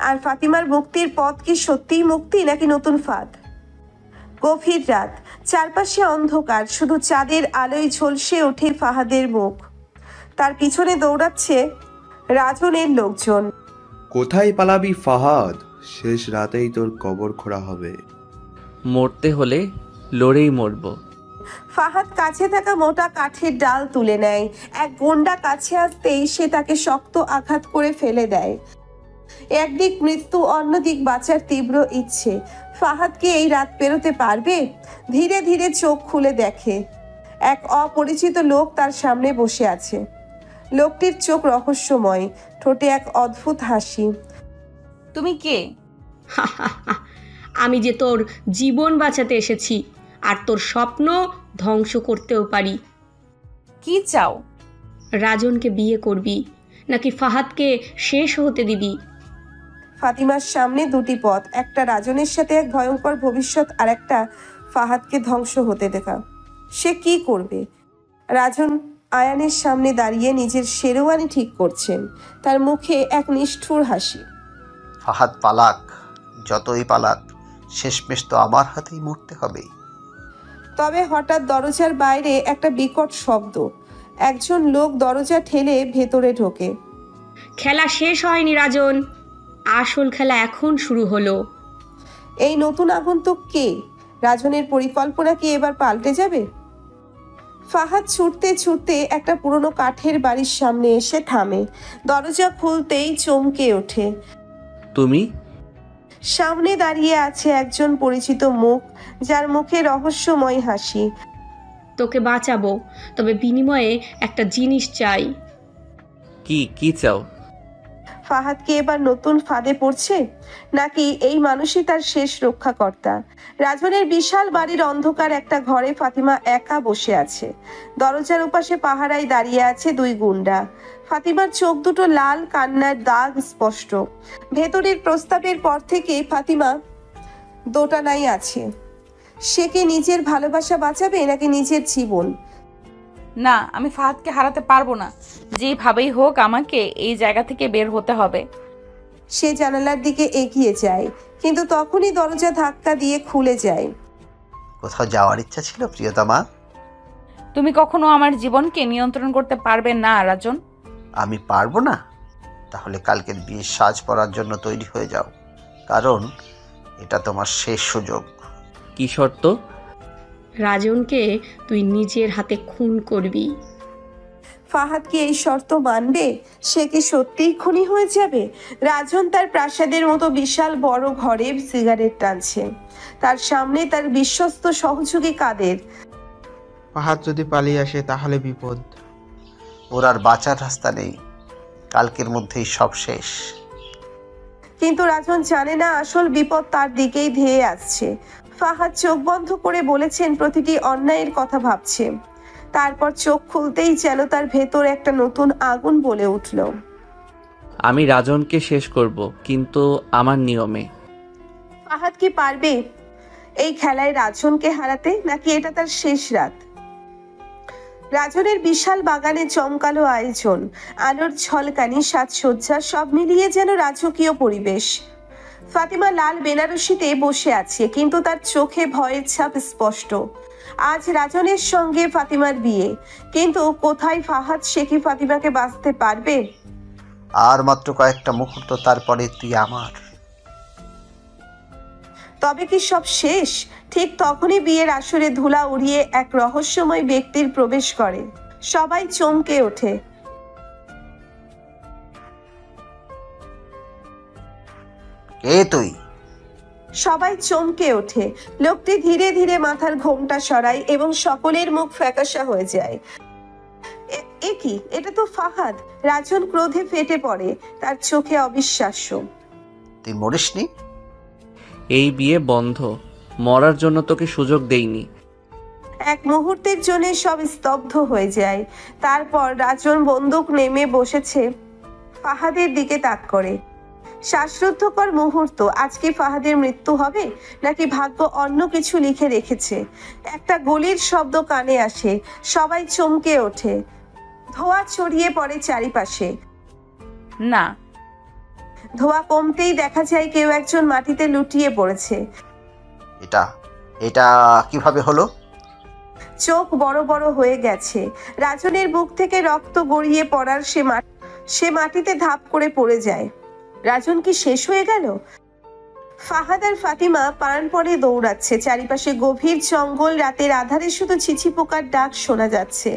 আর ফাতিমার মুক্তির পথ কি সত্যিই মুক্তি, নাকি নতুন ফাঁদ? গভীর রাত, চারপাশে অন্ধকার, শুধু চাঁদের আলোয় ঝলসে ওঠে ফাহাদের মুখ। তার পিছনে দৌড়াচ্ছে রাজনের লোকজন। কোথায় পালাবি ফাহাদ? শেষ রাতেই তোর কবর খোঁড়া হবে। মরতে হলে লড়েই মরব। ফাহাদ কাছে থাকা মোটা কাঠের ডাল তুলে নেয়। এক গুন্ডা কাছে আসতেই সে তাকে শক্ত আঘাত করে ফেলে দেয়। একদিক মৃত্যু, অন্যদিক বাঁচার তীব্র ইচ্ছে। ফাহাদ কি এই রাত পেরোতে পারবে? ধীরে ধীরে চোখ খুলে দেখে এক অপরিচিত লোক তার সামনে বসে আছে। লোকটির চোখ রহস্যময়, ঠোঁটে এক অদ্ভুত হাসি। তুমি কে? আমি যে তোর জীবন বাঁচাতে এসেছি, আর তোর স্বপ্ন ধ্বংস করতেও পারি। কি চাও? রাজনকে বিয়ে করবি, নাকি ফাহাদকে শেষ হতে দিবি? ফাতিমার সামনে দুটি পথ, একটা রাজনের সাথে এক ভয়ঙ্কর ভবিষ্যৎ, আর একটা ফাহাদকে ধ্বংস হতে দেখা। সে কি করবে? রাজন আয়ানের সামনে দাঁড়িয়ে নিজের শেরওয়ানি ঠিক করছেন। তার মুখে এক নিষ্ঠুর হাসি। ফাহাদ পালাক, যতই পালাক, শেষমেশ তো আমার হাতেই মরতে হবে। তবে হঠাৎ দরজার বাইরে একটা বিকট শব্দ। একজন লোক দরজা ঠেলে ভেতরে ঢোকে। খেলা শেষ হয়নি রাজন, আসল খেলা এখন শুরু হলো। এই নতুন আগন্তুক কে? রাজনের পরিকল্পনা কি এবার পাল্টে যাবে? ফাহাদ ছুটতে ছুটতে একটা পুরনো কাঠের বাড়ির সামনে এসে থামে। দরজা খুলতেই চমকে ওঠে। তুমি? সামনে দাঁড়িয়ে আছে একজন পরিচিত মুখ, যার মুখে রহস্যময় হাসি। তোকে বাঁচাবো, তবে বিনিময়ে একটা জিনিস চাই। কি চাও? ফাহাদ কি এবার নতুন ফাঁদে পড়ছে, নাকি এই মানুষই তার শেষ রক্ষাকর্তা? রাজনের বিশাল বাড়ির অন্ধকার একটা ঘরে ফাতিমা একা বসে আছে। দরজার ওপাশে পাহারায় দাঁড়িয়ে আছে দুই গুন্ডা। ফাতিমার চোখ দুটো লাল, কান্নার দাগ স্পষ্ট। ভেতরের প্রস্তাবের পর থেকে ফাতিমা দোটানায় আছে। সে কি নিজের ভালোবাসা বাঁচাবে নাকি নিজের জীবন? না, আমি ফাহাদকে হারাতে পারবো না। যেভাবেই হোক আমাকে এই জায়গা থেকে বের হতে হবে। সে জানালার দিকে এগিয়ে যায়, কিন্তু তখনই দরজা ধাক্কা দিয়ে খুলে যায়। কোথাও যাওয়ার ইচ্ছা ছিল প্রিয়তমা? তুমি কখনো আমার জীবনকে নিয়ন্ত্রণ করতে পারবে না রাজন। আমি পারবো না? তাহলে কালকের বিয়ের সাজ পরার জন্য তৈরি হয়ে যাও, কারণ এটা তোমার শেষ সুযোগ। কি শর্ত? রাজনকে তুই নিজের হাতে খুন করবি। ফাহাদ কি এই শর্ত মানবে? সে কি সত্যিই খুনি হয়ে যাবে? রাজন তার প্রাসাদের মতো বিশাল বড় ঘরে সিগারেট টানছে। তার সামনে তার বিশ্বস্ত সহযোগী কাদের। ফাহাদ যদি পালিয়ে আসে তাহলে বিপদ। ওর আর বাঁচার রাস্তা নেই, কালকের মধ্যেই সব শেষ। কিন্তু রাজন জানে না আসল বিপদ তার দিকেই ধেয়ে আসছে। ফাহাদ চোখ বন্ধ করে বলেছেন প্রতিটি অন্যায়ের কথা ভাবছে। তারপর চোখ খুলতেই যেন তার ভেতর একটা নতুন আগুন বলে উঠল। আমি রাজনকে শেষ করব, কিন্তু আমার নিয়মে। ফাহাদ কি পারবে এই খেলায় রাজনকে হারাতে, নাকি এটা তার শেষ রাত? রাজনের বিশাল বাগানে জমকালো আয়োজন, আলোর ঝলকানি, সাজসজ্জা, সব মিলিয়ে যেন রাজকীয় পরিবেশ। ফাতিমা লাল বেনারসিতে বসে আছে, কিন্তু তার চোখে ভয়ের ছাপ স্পষ্ট। আজ রাজনের সঙ্গে ফাতিমার বিয়ে, কিন্তু কোথায় ফাহাদ? সে কি ফাতিমাকে বাঁচতে পারবে? আর মাত্র কয়েকটা মুহূর্ত, তারপরে তুই আমার। তবে কি সব শেষ? ঠিক তখনই বিয়ের আসরে ধুলা উড়িয়ে এক রহস্যময় ব্যক্তির প্রবেশ করে। সবাই চমকে ওঠে। কে তুই? সবাই চমকে ওঠে। লোকটি ধীরে ধীরে মাথার ঘোমটা সরায় এবং সকলের মুখ ফ্যাকাশা হয়ে যায়। এ কি? এটা তো ফাহাদ! রাজন ক্রোধে ফেটে পড়ে, তার চোখে অবিশ্বাস্য। তুই মরিসনি? এই বিয়ে বন্ধ, মরার জন্য তোকে সুযোগ দেইনি। এক মুহূর্তের জন্য সব স্তব্ধ হয়ে যায়। তারপর রাজন বন্দুক নেমে বসেছে, ফাহাদের দিকে তাক করে। শ্বাসরুদ্ধকর মুহূর্ত। আজকে ফাহাদের মৃত্যু হবে, নাকি ভাগ্য অন্য কিছু লিখে রেখেছে? একটা গুলির শব্দ কানে আসে, সবাই চমকে ওঠে। ধোঁয়া ছড়িয়ে পড়ে চারিপাশে। না। ধোঁয়া কমতেই দেখা যায় কেউ একজন মাটিতে লুটিয়ে পড়েছে। এটা কিভাবে হলো? চোখ বড় বড় হয়ে গেছে। রাজনের বুক থেকে রক্ত গড়িয়ে পড়ার সে মাটিতে ধাপ করে পড়ে যায়। রাজন কি শেষ হয়ে গেল? ফাহাদ আর ফাতিমা প্রাণপণে দৌড়াচ্ছে। চারিপাশে গভীর জঙ্গল, রাতের আধারে শুধু ছিছি পোকার ডাক শোনা যাচ্ছে।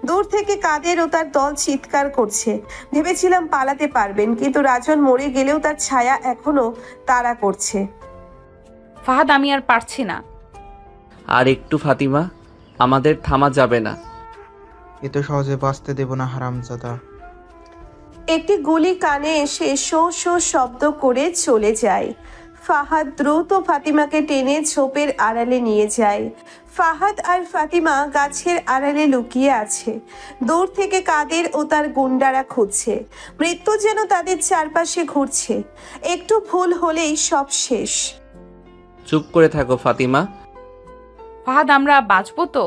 দূর থেকে কাদের ও তার দল চিৎকার করছে। ভেবেছিলাম পালাতে পারবেন, কিন্তু রাজন মরে গেলেও তার ছায়া এখনো তাড়া করছে। ফাহাদ, আমি আর পারছি না। আর একটু ফাতিমা, আমাদের থামা যাবে না। এত সহজে বাঁচতে দেব না হারামজাদা। একটি গুলি কানে এসে শো শো শব্দ করে চলে যায়। ফাহাদ দ্রুত ফাতিমাকে টেনে ঝোপের আড়ালে নিয়ে যায়। ফাহাদ আর ফাতিমা গাছের আড়ালে লুকিয়ে আছে। দূর থেকে কাদের ও তার গুন্ডারা খুঁজছে। মৃত্যু যেন তাদের চারপাশে ঘুরছে। একটু ভুল হলেই সব শেষ। চুপ করে থাকো ফাতিমা। ফাহাদ, আমরা বাঁচবো তো?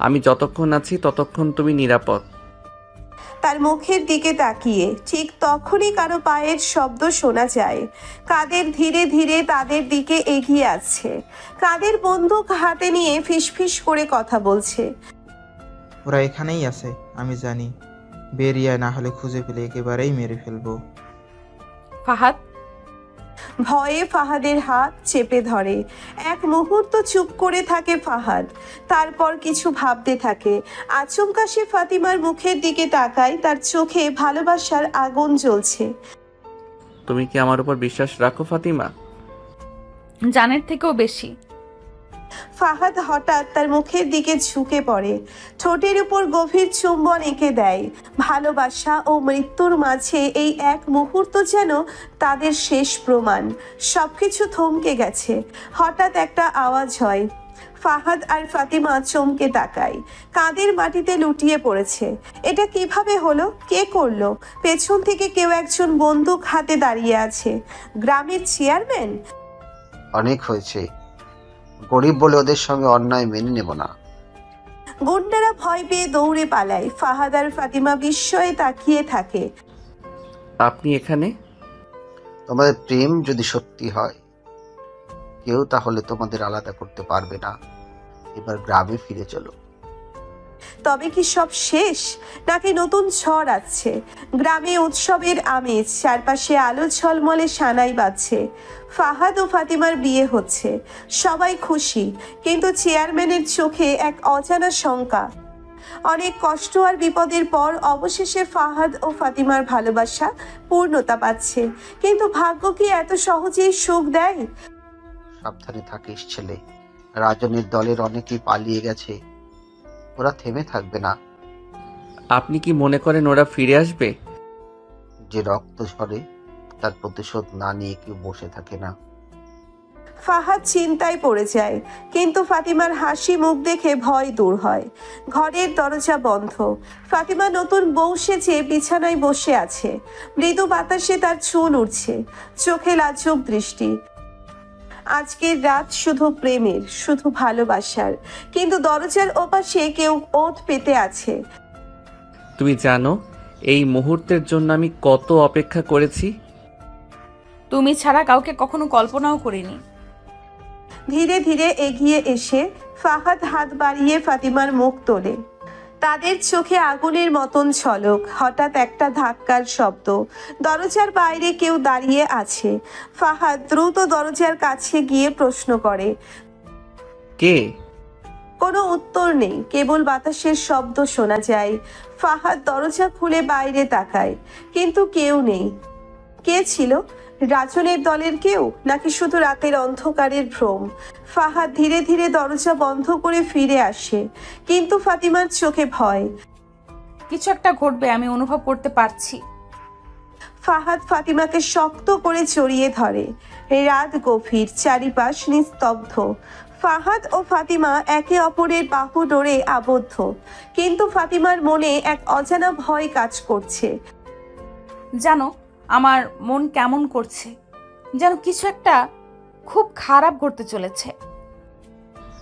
আমি যতক্ষণ আছি ততক্ষণ তুমি নিরাপদ। তার মুখের দিকে তাকিয়ে ঠিক তখনই কারো পায়ের শব্দ শোনা যায়। কাদের ধীরে ধীরে তাদের দিকে এগিয়ে আসছে। কাদের বন্দুক হাতে নিয়ে ফিসফিস করে কথা বলছে। ওরা এখানেই আছে, আমি জানি। বেরিয়ে না হলে খুঁজে পেলে একেবারেই মেরে ফেলবো। ফাহাদ, ভয়ে ফাহাদের হাত চেপে ধরে। এক মুহূর্ত চুপ করে থাকে ফাহাদ, তারপর কিছু ভাবতে থাকে। আচমকা সে ফাতিমার মুখের দিকে তাকায়, তার চোখে ভালোবাসার আগুন জ্বলছে। তুমি কি আমার উপর বিশ্বাস রাখো ফাতিমা? জানের থেকেও বেশি। ফাহাদ হঠাৎ তার মুখের দিকে ঝুঁকে পড়ে, ঠোঁটের উপর গভীর চুম্বন এঁকে দেয়। ভালোবাসা ও মৃত্যুর মাঝে এই এক মুহূর্ত যেন তাদের শেষ প্রমাণ। সবকিছু থমকে গেছে। হঠাৎ একটা আওয়াজ হয়। ফাহাদ আর ফাতিমা চমকে তাকায়, কাঁধের মাটিতে লুটিয়ে পড়েছে। এটা কিভাবে হলো? কে করলো? পেছন থেকে কেউ একজন বন্দুক হাতে দাঁড়িয়ে আছে। গ্রামের চেয়ারম্যান? অনেক হয়েছে, গরিব বলে ওদের সঙ্গে অন্যায় মেনে নেব না। গুন্ডারা ভয় পেয়ে দৌড়ে পালায়। ফাহাদ আর ফাতিমা বিস্ময়ে তাকিয়ে থাকে। আপনি এখানে? তোমাদের প্রেম যদি সত্যি হয়, কেউ তাহলে তোমাদের আলাদা করতে পারবে না। এবার গ্রামে ফিরে চলো। তবে কি সব শেষ, নাকি নতুন ঝড় আসছে? গ্রামে উৎসবের আমেজ, চারপাশে আলো ঝলমলে সানাই বাজছে। ফাহাদ ও ফাতিমার বিয়ে হচ্ছে, সবাই খুশি, কিন্তু চেয়ারম্যানের চোখে এক অজানা শঙ্কা। অনেক কষ্ট আর বিপদের পর অবশেষে ফাহাদ ও ফাতিমার ভালোবাসা পূর্ণতা পাচ্ছে, কিন্তু ভাগ্য কি এত সহজেই সুখ দেয়? সাবধানে থাকিস ছেলে, রাজনের দলের অনেকেই পালিয়ে গেছে, ওরা থেমে থাকবে না। আপনি কি মনে করেন ওরা ফিরে আসবে? যে রক্ত ঝরে তার প্রতিশোধ না নিয়ে কেউ বসে থাকে না। ফাহাদ চিন্তায় পড়ে যায়, কিন্তু ফাতিমার হাসি মুখ দেখে ভয় দূর হয়। ঘরের দরজা বন্ধ। ফাতিমা নতুন বউ সেজে বিছানায় বসে আছে। মৃদু বাতাসে তার চুল উঠছে, চোখে লাজুক দৃষ্টি। আজকের রাত শুধু প্রেমের, শুধু ভালোবাসার, কিন্তু দরজার ওপাশে কেউ ওঁত পেতে আছে। তুমি জানো এই মুহূর্তের জন্য আমি কত অপেক্ষা করেছি? তুমি ছাড়া কাউকে কখনো কল্পনাও করিনি। ধীরে ধীরে এগিয়ে এসে ফাহাদ হাত বাড়িয়ে ফাতিমার মুখ তোলে। তাদের চোখে আগুনের মতন ঝলক। হঠাৎ একটা ধাক্কার শব্দ। দরজার বাইরে কেউ দাঁড়িয়ে আছে। ফাহাদ দ্রুত দরজার কাছে গিয়ে প্রশ্ন করে। কে? কোনো উত্তর নেই, কেবল বাতাসের শব্দ শোনা যায়। ফাহাদ দরজা খুলে বাইরে তাকায়, কিন্তু কেউ নেই। কে ছিল? রাজনের দলের কেউ, নাকি শুধু রাতের অন্ধকারের ভ্রম? ফাহাদ ধীরে ধীরে দরজা বন্ধ করে ফিরে আসে, কিন্তু ফাতিমার চোখে ভয়। কিছু একটা ঘটবে, আমি অনুভব করতে পারছি। ফাহাদ ফাতিমাকে শক্ত করে জড়িয়ে ধরে। রাত গভীর, চারিপাশ নিস্তব্ধ। ফাহাদ ও ফাতিমা একে অপরের বাহু ডোরে আবদ্ধ, কিন্তু ফাতিমার মনে এক অজানা ভয় কাজ করছে। জানো, আমার মন কেমন করছে, যেন কিছু একটা খুব খারাপ ঘটতে চলেছে।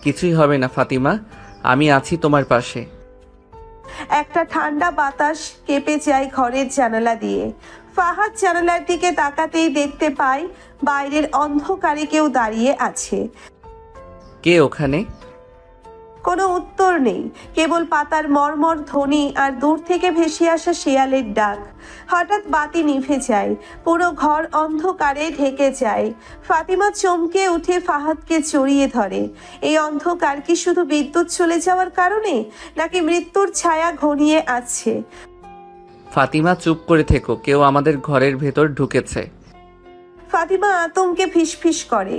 কিছুই হবে না ফাতিমা, আমি আছি তোমার পাশে। একটা ঠান্ডা বাতাস কেঁপে যায় ঘরের জানালা দিয়ে। ফাহাদ জানালার দিকে তাকাতেই দেখতে পায় বাইরের অন্ধকারে কেউ দাঁড়িয়ে আছে। কে ওখানে? কোনো উত্তর নেই, কেবল পাতার মর্মর ধ্বনি আর দূর থেকে ভেসে আসা শেয়ালের ডাক। হঠাৎ বাতি নিভে যায়, পুরো ঘর অন্ধকারে ঢেকে যায়। ফাতিমা চমকে উঠে ফাহাদকে জড়িয়ে ধরে। এই অন্ধকার কি শুধু বিদ্যুৎ চলে যাওয়ার কারণে, নাকি মৃত্যুর ছায়া ঘনিয়ে আসছে? ফাতিমা চুপ করে থেকো, কেউ আমাদের ঘরের ভেতর ঢুকেছে। ফাতিমা আতঙ্কে ফিসফিস করে।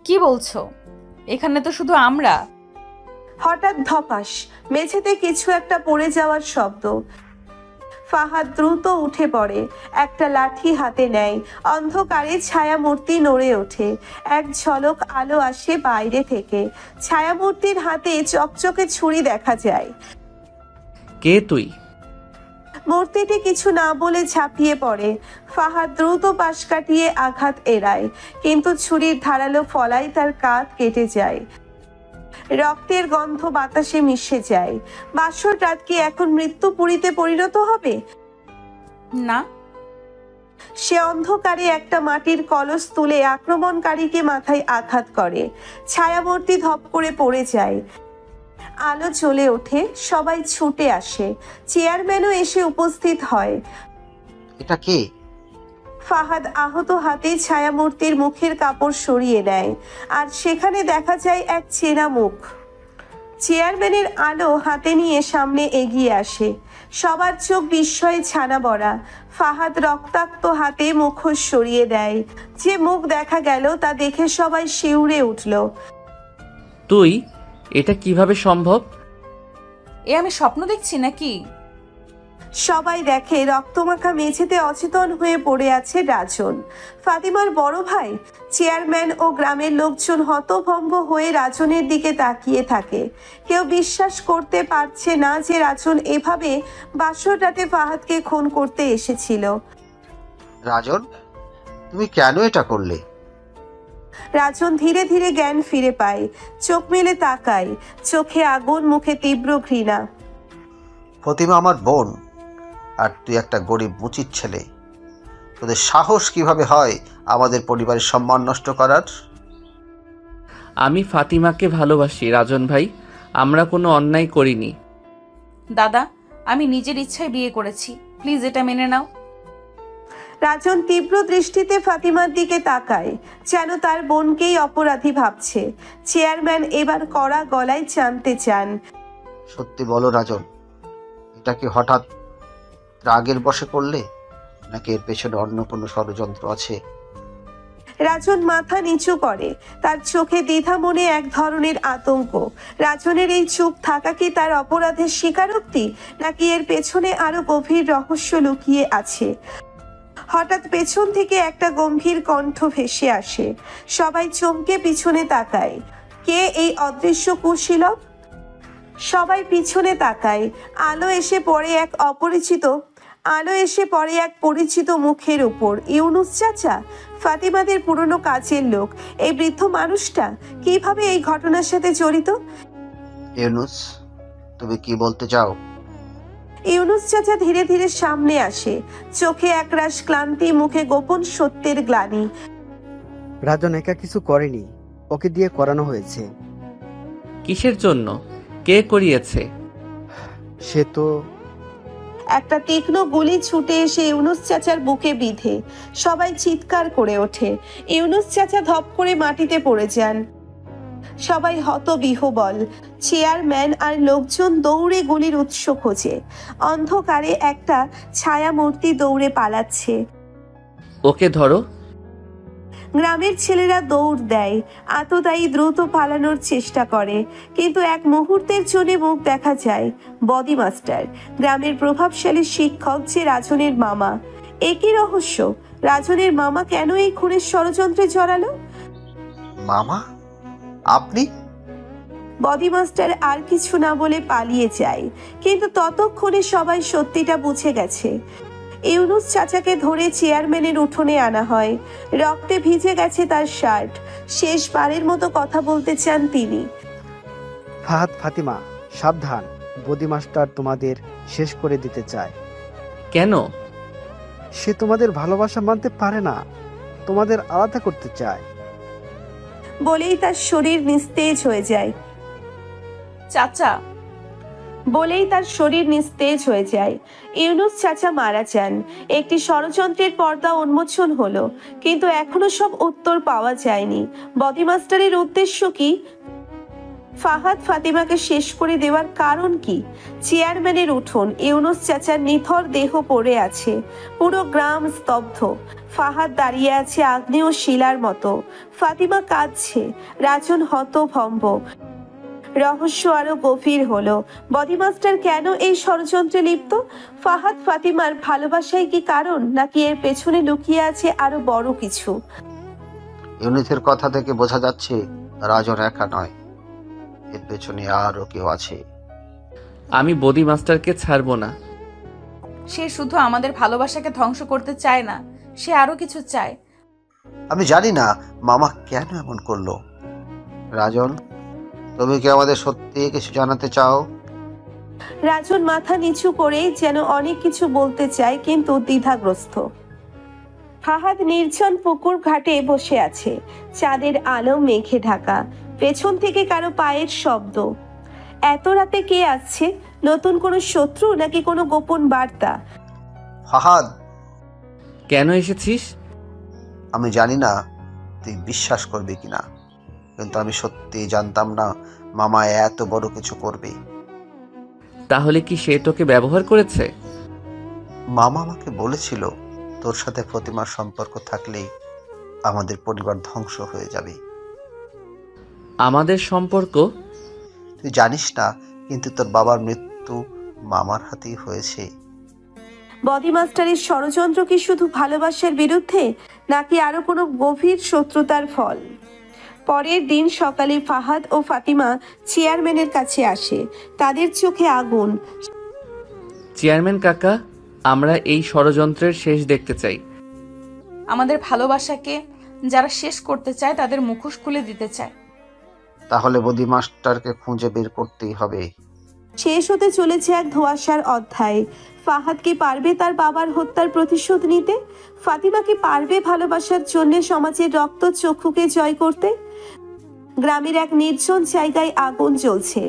কি বলছো? এখানে তো শুধু আমরা। হঠাৎ ধপাস, মেঝেতে কিছু একটা পড়ে যাওয়ার শব্দ। ফাহাদ দ্রুত উঠে পড়ে, একটা লাঠি হাতে নেয়। অন্ধকারে ছায়ামূর্তি নড়ে ওঠে। এক ঝলক আলো আসে বাইরে থেকে। ছায়ামূর্তির হাতে চকচকে ছুরি দেখা যায়। কে তুই? মূর্তিটি কিছু না বলে ঝাঁপিয়ে পড়ে। ফাহাদ দ্রুত পাশ কাটিয়ে আঘাত এড়ায়, কিন্তু ছুরির ধারালো ফলায় তার কাঁধ কেটে যায়। রক্তের গন্ধ বাতাসে মিশে যায়। বাসর রাত কি এখন মৃত্যুপুরীতে পরিণত হবে? না। সে অন্ধকারে একটা মাটির কলস তুলে আক্রমণকারীকে মাথায় আঘাত করে। ছায়ামূর্তি ধপ করে পড়ে যায়। আলো জ্বলে ওঠে, সবাই ছুটে আসে। চেয়ারম্যানও এসে উপস্থিত হয়। এটা কে? ফাহাদ আহত হাতে ছায়ামূর্তির মুখের কাপড় সরিয়ে নেয়, আর সেখানে দেখা যায় এক চেনা মুখ। চেয়ারম্যানের আলো হাতে নিয়ে সামনে এগিয়ে আসে। সবার চোখ বিস্ময়ে ছানা বড়া। ফাহাদ রক্তাক্ত হাতে মুখোশ সরিয়ে দেয়। যে মুখ দেখা গেল তা দেখে সবাই শিউরে উঠল। তুই, এটা কিভাবে সম্ভব? এ আমি স্বপ্ন দেখছি নাকি? সবাই দেখে রক্তমাখা মেঝেতে অচেতন হয়ে পড়ে আছে রাজন, ফাতিমার বড় ভাই। চেয়ারম্যান ও গ্রামের লোকজন হতভম্ব হয়ে রাজনের দিকে তাকিয়ে থাকে। কেউ বিশ্বাস করতে পারছে না যে রাজন এভাবে বাসর রাতে ফাহাদকে খুন করতে এসেছিল। রাজন, তুমি কেন এটা করলে? রাজন ধীরে ধীরে জ্ঞান ফিরে পায়, চোখ মেলে তাকায়, চোখে আগুন, মুখে তীব্র ঘৃণা। ফতিমা আমার বোন, আর তুই একটা গরিব মুচির ছেলে। তোদের সাহস কিভাবে হয় আমাদের পরিবারের সম্মান নষ্ট করার? আমি ফাতিমাকে ভালোবাসি রাজন ভাই, আমরা কোনো অন্যায় করিনি। দাদা, আমি নিজের ইচ্ছায় বিয়ে করেছি, প্লিজ এটা মেনে নাও। রাজন তীব্র দৃষ্টিতে ফাতিমার দিকে তাকায়, যেন তার বোনকেই অপরাধী ভাবছে। চেয়ারম্যান এবার কড়া গলায় জানতে চান, সত্যি বলো রাজন, এটা কি হঠাৎ রাগের বশে করলে, নাকি এর পেছনে অন্য কোনো ষড়যন্ত্র আছে? রাজন মাথা নিচু করে, তার চোখে দ্বিধা, মনে এক ধরনের আতঙ্ক। রাজনের এই চুপ থাকা কি তার অপরাধের স্বীকারোক্তি, নাকি এর পেছনে আরো গভীর রহস্য লুকিয়ে আছে? হঠাৎ পেছন থেকে একটা গম্ভীর কণ্ঠ ভেসে আসে। সবাই চমকে পিছনে তাকায়। কে এই অদৃশ্য কুশীলব? সবাই পিছনে তাকায়। আলো এসে পড়ে এক পরিচিত মুখের উপর। ইউনুস চাচা, ফাতিমাদের পুরনো কাজের লোক। এই বৃদ্ধ মানুষটা কিভাবে এই ঘটনার সাথে জড়িত? ইউনুস, তুমি কি বলতে চাও? ইউনুস চাচা ধীরে ধীরে সামনে আসে, চোখে একরাশ ক্লান্তি, মুখে গোপন সত্যের গ্লানি। রাজন একা কিছু করেনি, ওকে দিয়ে করানো হয়েছে। কিসের জন্য? কে করিয়েছে? সে তো... একটা তীক্ষ্ণ গুলি ছুটে এসে ইউনুস চাচার বুকে বিঁধে। সবাই চিৎকার করে ওঠে। ইউনুস চাচা ধপ করে মাটিতে পড়ে যান। সবাই হতবিহ্বল। চেয়ারম্যান আর লোকজন দৌড়ে গুলির উৎস খোঁজে। অন্ধকারে একটা ছায়ামূর্তি দৌড়ে পালাচ্ছে। ওকে ধরো। গ্রামের ছেলেরা দৌড় দেয়, আততায়ী দ্রুত পালানোর চেষ্টা করে, কিন্তু এক মুহূর্তের জন্য মুখ দেখা যায়। বদি মাস্টার, গ্রামের প্রভাবশালী শিক্ষক, যে রাজনের মামা। একই রহস্য, রাজনের মামা কেন এই খুনের ষড়যন্ত্রে জড়ালো? মামা? আপনি? বদি মাস্টার আর কিছু না বলে পালিয়ে যায়, কিন্তু ততক্ষণে সবাই সত্যিটা বুঝে গেছে। ইউনুস চাচাকে ধরে চেয়ারম্যানের উঠোনে আনা হয়। রক্তে ভিজে গেছে তার শার্ট। শেষবারের মতো কথা বলতে চান তিনি। ফাহাদ, ফাতিমা, সাবধান, বদি মাস্টার তোমাদের শেষ করে দিতে চায়। কেন? সে তোমাদের ভালোবাসা মানতে পারে না, তোমাদের আলাদা করতে চায়। বলেই তার শরীর নিস্তেজ হয়ে যায়। চাচা, বলেই তার শরীর নিস্তেজ হয়ে যায়। ইউনুস চাচা মারা যান। একটি ষড়যন্ত্রের পর্দা উন্মোচন হলো, কিন্তু এখনো সব উত্তর পাওয়া যায়নি। বদি মাস্টারের উদ্দেশ্য কি? ফাহাদ ফাতিমাকে শেষ করে দেওয়ার কারণ কি? চেয়ারম্যানের উঠোন, ইউনুস চাচার নিথর দেহ পড়ে আছে। পুরো গ্রাম স্তব্ধ। ফাহাদ দাঁড়িয়ে আছে আগ্নেয় শিলার মতো। ফাতিমা কাঁদছে। রাজন হতভম্ব। রহস্য আরো গভীর হলো। বদি মাস্টার কেন এই ষড়যন্ত্রে লিপ্ত? ফাহাদ ফাতিমার ভালোবাসাই কি কারণ, নাকি এর পেছনে লুকিয়ে আছে আরো বড় কিছু? ইউনিসের কথা থেকে বোঝা যাচ্ছে রাজন একা নয়, এর পেছনে আরো কেউ আছে। আমি বদি মাস্টারকে ছাড়বো না। সে শুধু আমাদের ভালোবাসাকে ধ্বংস করতে চায় না, সে আরো কিছু চায়। আমি জানি না মামা কেন এমন করলো। রাজন, তুমি কি আমাদের সত্যি কিছু জানাতে চাও? রাজন মাথা নিচু করে যেন অনেক কিছু বলতে চায়, কিন্তু দ্বিধাগ্রস্ত। ফাহাদ নির্জন পুকুর ঘাটে বসে আছে। চাঁদের আলো মেঘে ঢাকা। পেছন থেকে কারো পায়ের শব্দ। এত রাতে কে আসছে? নতুন কোনো শত্রু, নাকি কোনো গোপন বার্তা? ফাহাদ, কেন এসেছিস? আমি জানি না তুই বিশ্বাস করবি কিনা, কিন্তু আমি সত্যি জানতাম না মামা এত বড় কিছু করবে। তাহলে কি সে তোকে ব্যবহার করেছে? মামা আমাকে বলেছিল তোর সাথে ফতিমার সম্পর্ক থাকলেই আমাদের পরিবার ধ্বংস হয়ে যাবে। আমাদের সম্পর্ক? তুই জানিস না, কিন্তু তোর বাবার মৃত্যু মামার হাতেই হয়েছে। বদি মাস্টারের ষড়যন্ত্র কি শুধু ভালোবাসার বিরুদ্ধে, নাকি আরো কোনো গভীর শত্রুতার ফল? পরের দিন সকালে ফাহাদ ও ফাতিমা চেয়ারম্যানের কাছে আসে। তাদের চোখে আগুন। চেয়ারম্যান কাকা, আমরা এই ষড়যন্ত্রের শেষ দেখতে চাই। আমাদের ভালোবাসাকে যারা শেষ করতে চায় তাদের মুখোশ খুলে দিতে চায়। তাহলে বদি মাস্টারকে খুঁজে বের করতেই হবে। শেষ হতে চলেছে এক ধোঁয়াশার অধ্যায়। ফাহাদ কি পারবে তার বাবার হত্যার প্রতিশোধ নিতে? ফাতিমা কি পারবে ভালোবাসার জন্য সমাজের রক্ত চক্ষুকে জয় করতে? গ্রামের এক নির্জন জায়গায় আগুন জ্বলছে।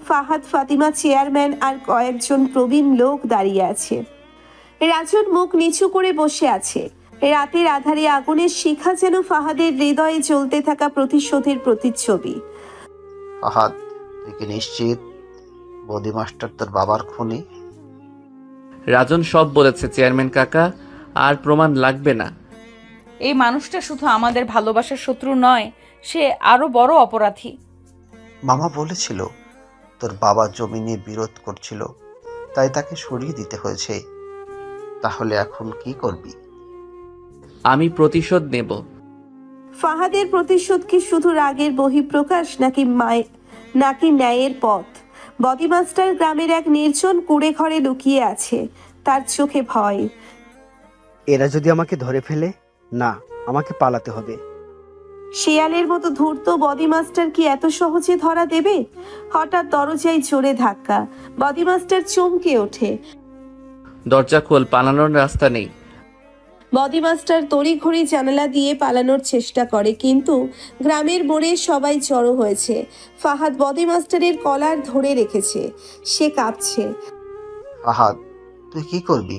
ফাহাদ, ফাতিমা, চেয়ারম্যান আর কয়েকজন প্রবীণ লোক দাঁড়িয়ে আছে। রাজন মুখ নিচু করে বসে আছে। রাতের আধারে আগুনের শিখা যেন ফাহাদের হৃদয়ে জ্বলতে থাকা প্রতিশোধের প্রতিচ্ছবি। ফাহাদ, তুই কি নিশ্চিত বদি মাস্টার তোর বাবার খুনি? রাজন সব বলেছে চেয়ারম্যান কাকা, আর প্রমাণ লাগবে না। এই মানুষটা শুধু আমাদের ভালোবাসার শত্রু নয়, সে আরো বড় অপরাধী। মামা বলেছিল তোর বাবা জমি নিয়ে বিরোধ করছিল, তাই তাকে সরিয়ে দিতে হয়েছে। তাহলে এখন কি করবি? আমি প্রতিশোধ নেব। ফাহাদের প্রতিশোধ কি শুধু রাগের বহিঃপ্রকাশ, নাকি ন্যায়ের পথ? বদি মাস্টার গ্রামের এক নির্জন কুড়ে ঘরে লুকিয়ে আছে। তার চোখে ভয়। এরা যদি আমাকে ধরে ফেলে, না, আমাকে পালাতে হবে। শিয়ালের মতো ধূর্ত বদি মাস্টার কি এত সহজে ধরা দেবে? হঠাৎ দরজায় জোরে ধাক্কা। বদি মাস্টার চমকে ওঠে। দরজা খোল, পালানোর রাস্তা নেই। বদি মাস্টার তড়িঘড়ি জানালা দিয়ে পালানোর চেষ্টা করে, কিন্তু গ্রামের মোড়ে সবাই জড়ো হয়েছে। ফাহাদ বদি মাস্টারের কলার ধরে রেখেছে। সে কাঁপছে। ফাহাদ, তুই কি করবি?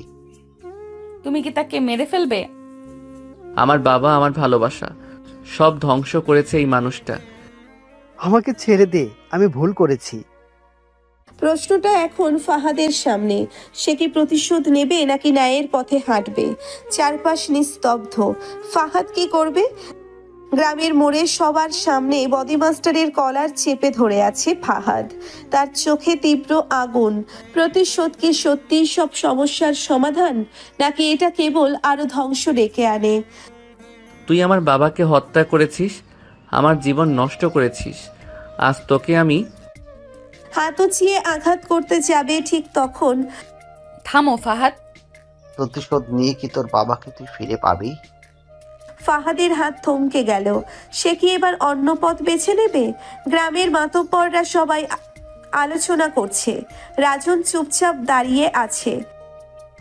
তুমি কি তাকে মেরে ফেলবে? আমার বাবা, আমার ভালোবাসা সব ধ্বংস করেছে এই মানুষটা। আমাকে ছেড়ে দে, আমি ভুল করেছি। প্রশ্নটা এখন ফাহাদের সামনে। সে কি প্রতিশোধ নেবে, নাকি ন্যায়ের পথে হাঁটবে? চারপাশ নিস্তব্ধ। ফাহাদ কি করবে? গ্রামের মোড়ে সবার সামনে বদি মাস্টারের কলার চেপে ধরে আছে ফাহাদ। তার চোখে তীব্র আগুন। প্রতিশোধ কি সত্যি সব সমস্যার সমাধান, নাকি এটা কেবল আরো ধ্বংস ডেকে আনে? তুই আমার বাবাকে হত্যা করেছিস, আমার জীবন নষ্ট করেছিস। আজ তোকে আমি। হাত উঁচিয়ে আঘাত করতে যাবে, ঠিক তখন থামো ফাহাদ। প্রতিশোধ নিয়ে কি তোর বাবাকে তুই ফিরে পাবি? ফাহাদের হাত থমকে গেল। সে কি এবার অন্য পথ বেছে নেবে? গ্রামের মাতব্বররা সবাই আলোচনা করছে। রাজন চুপচাপ দাঁড়িয়ে আছে।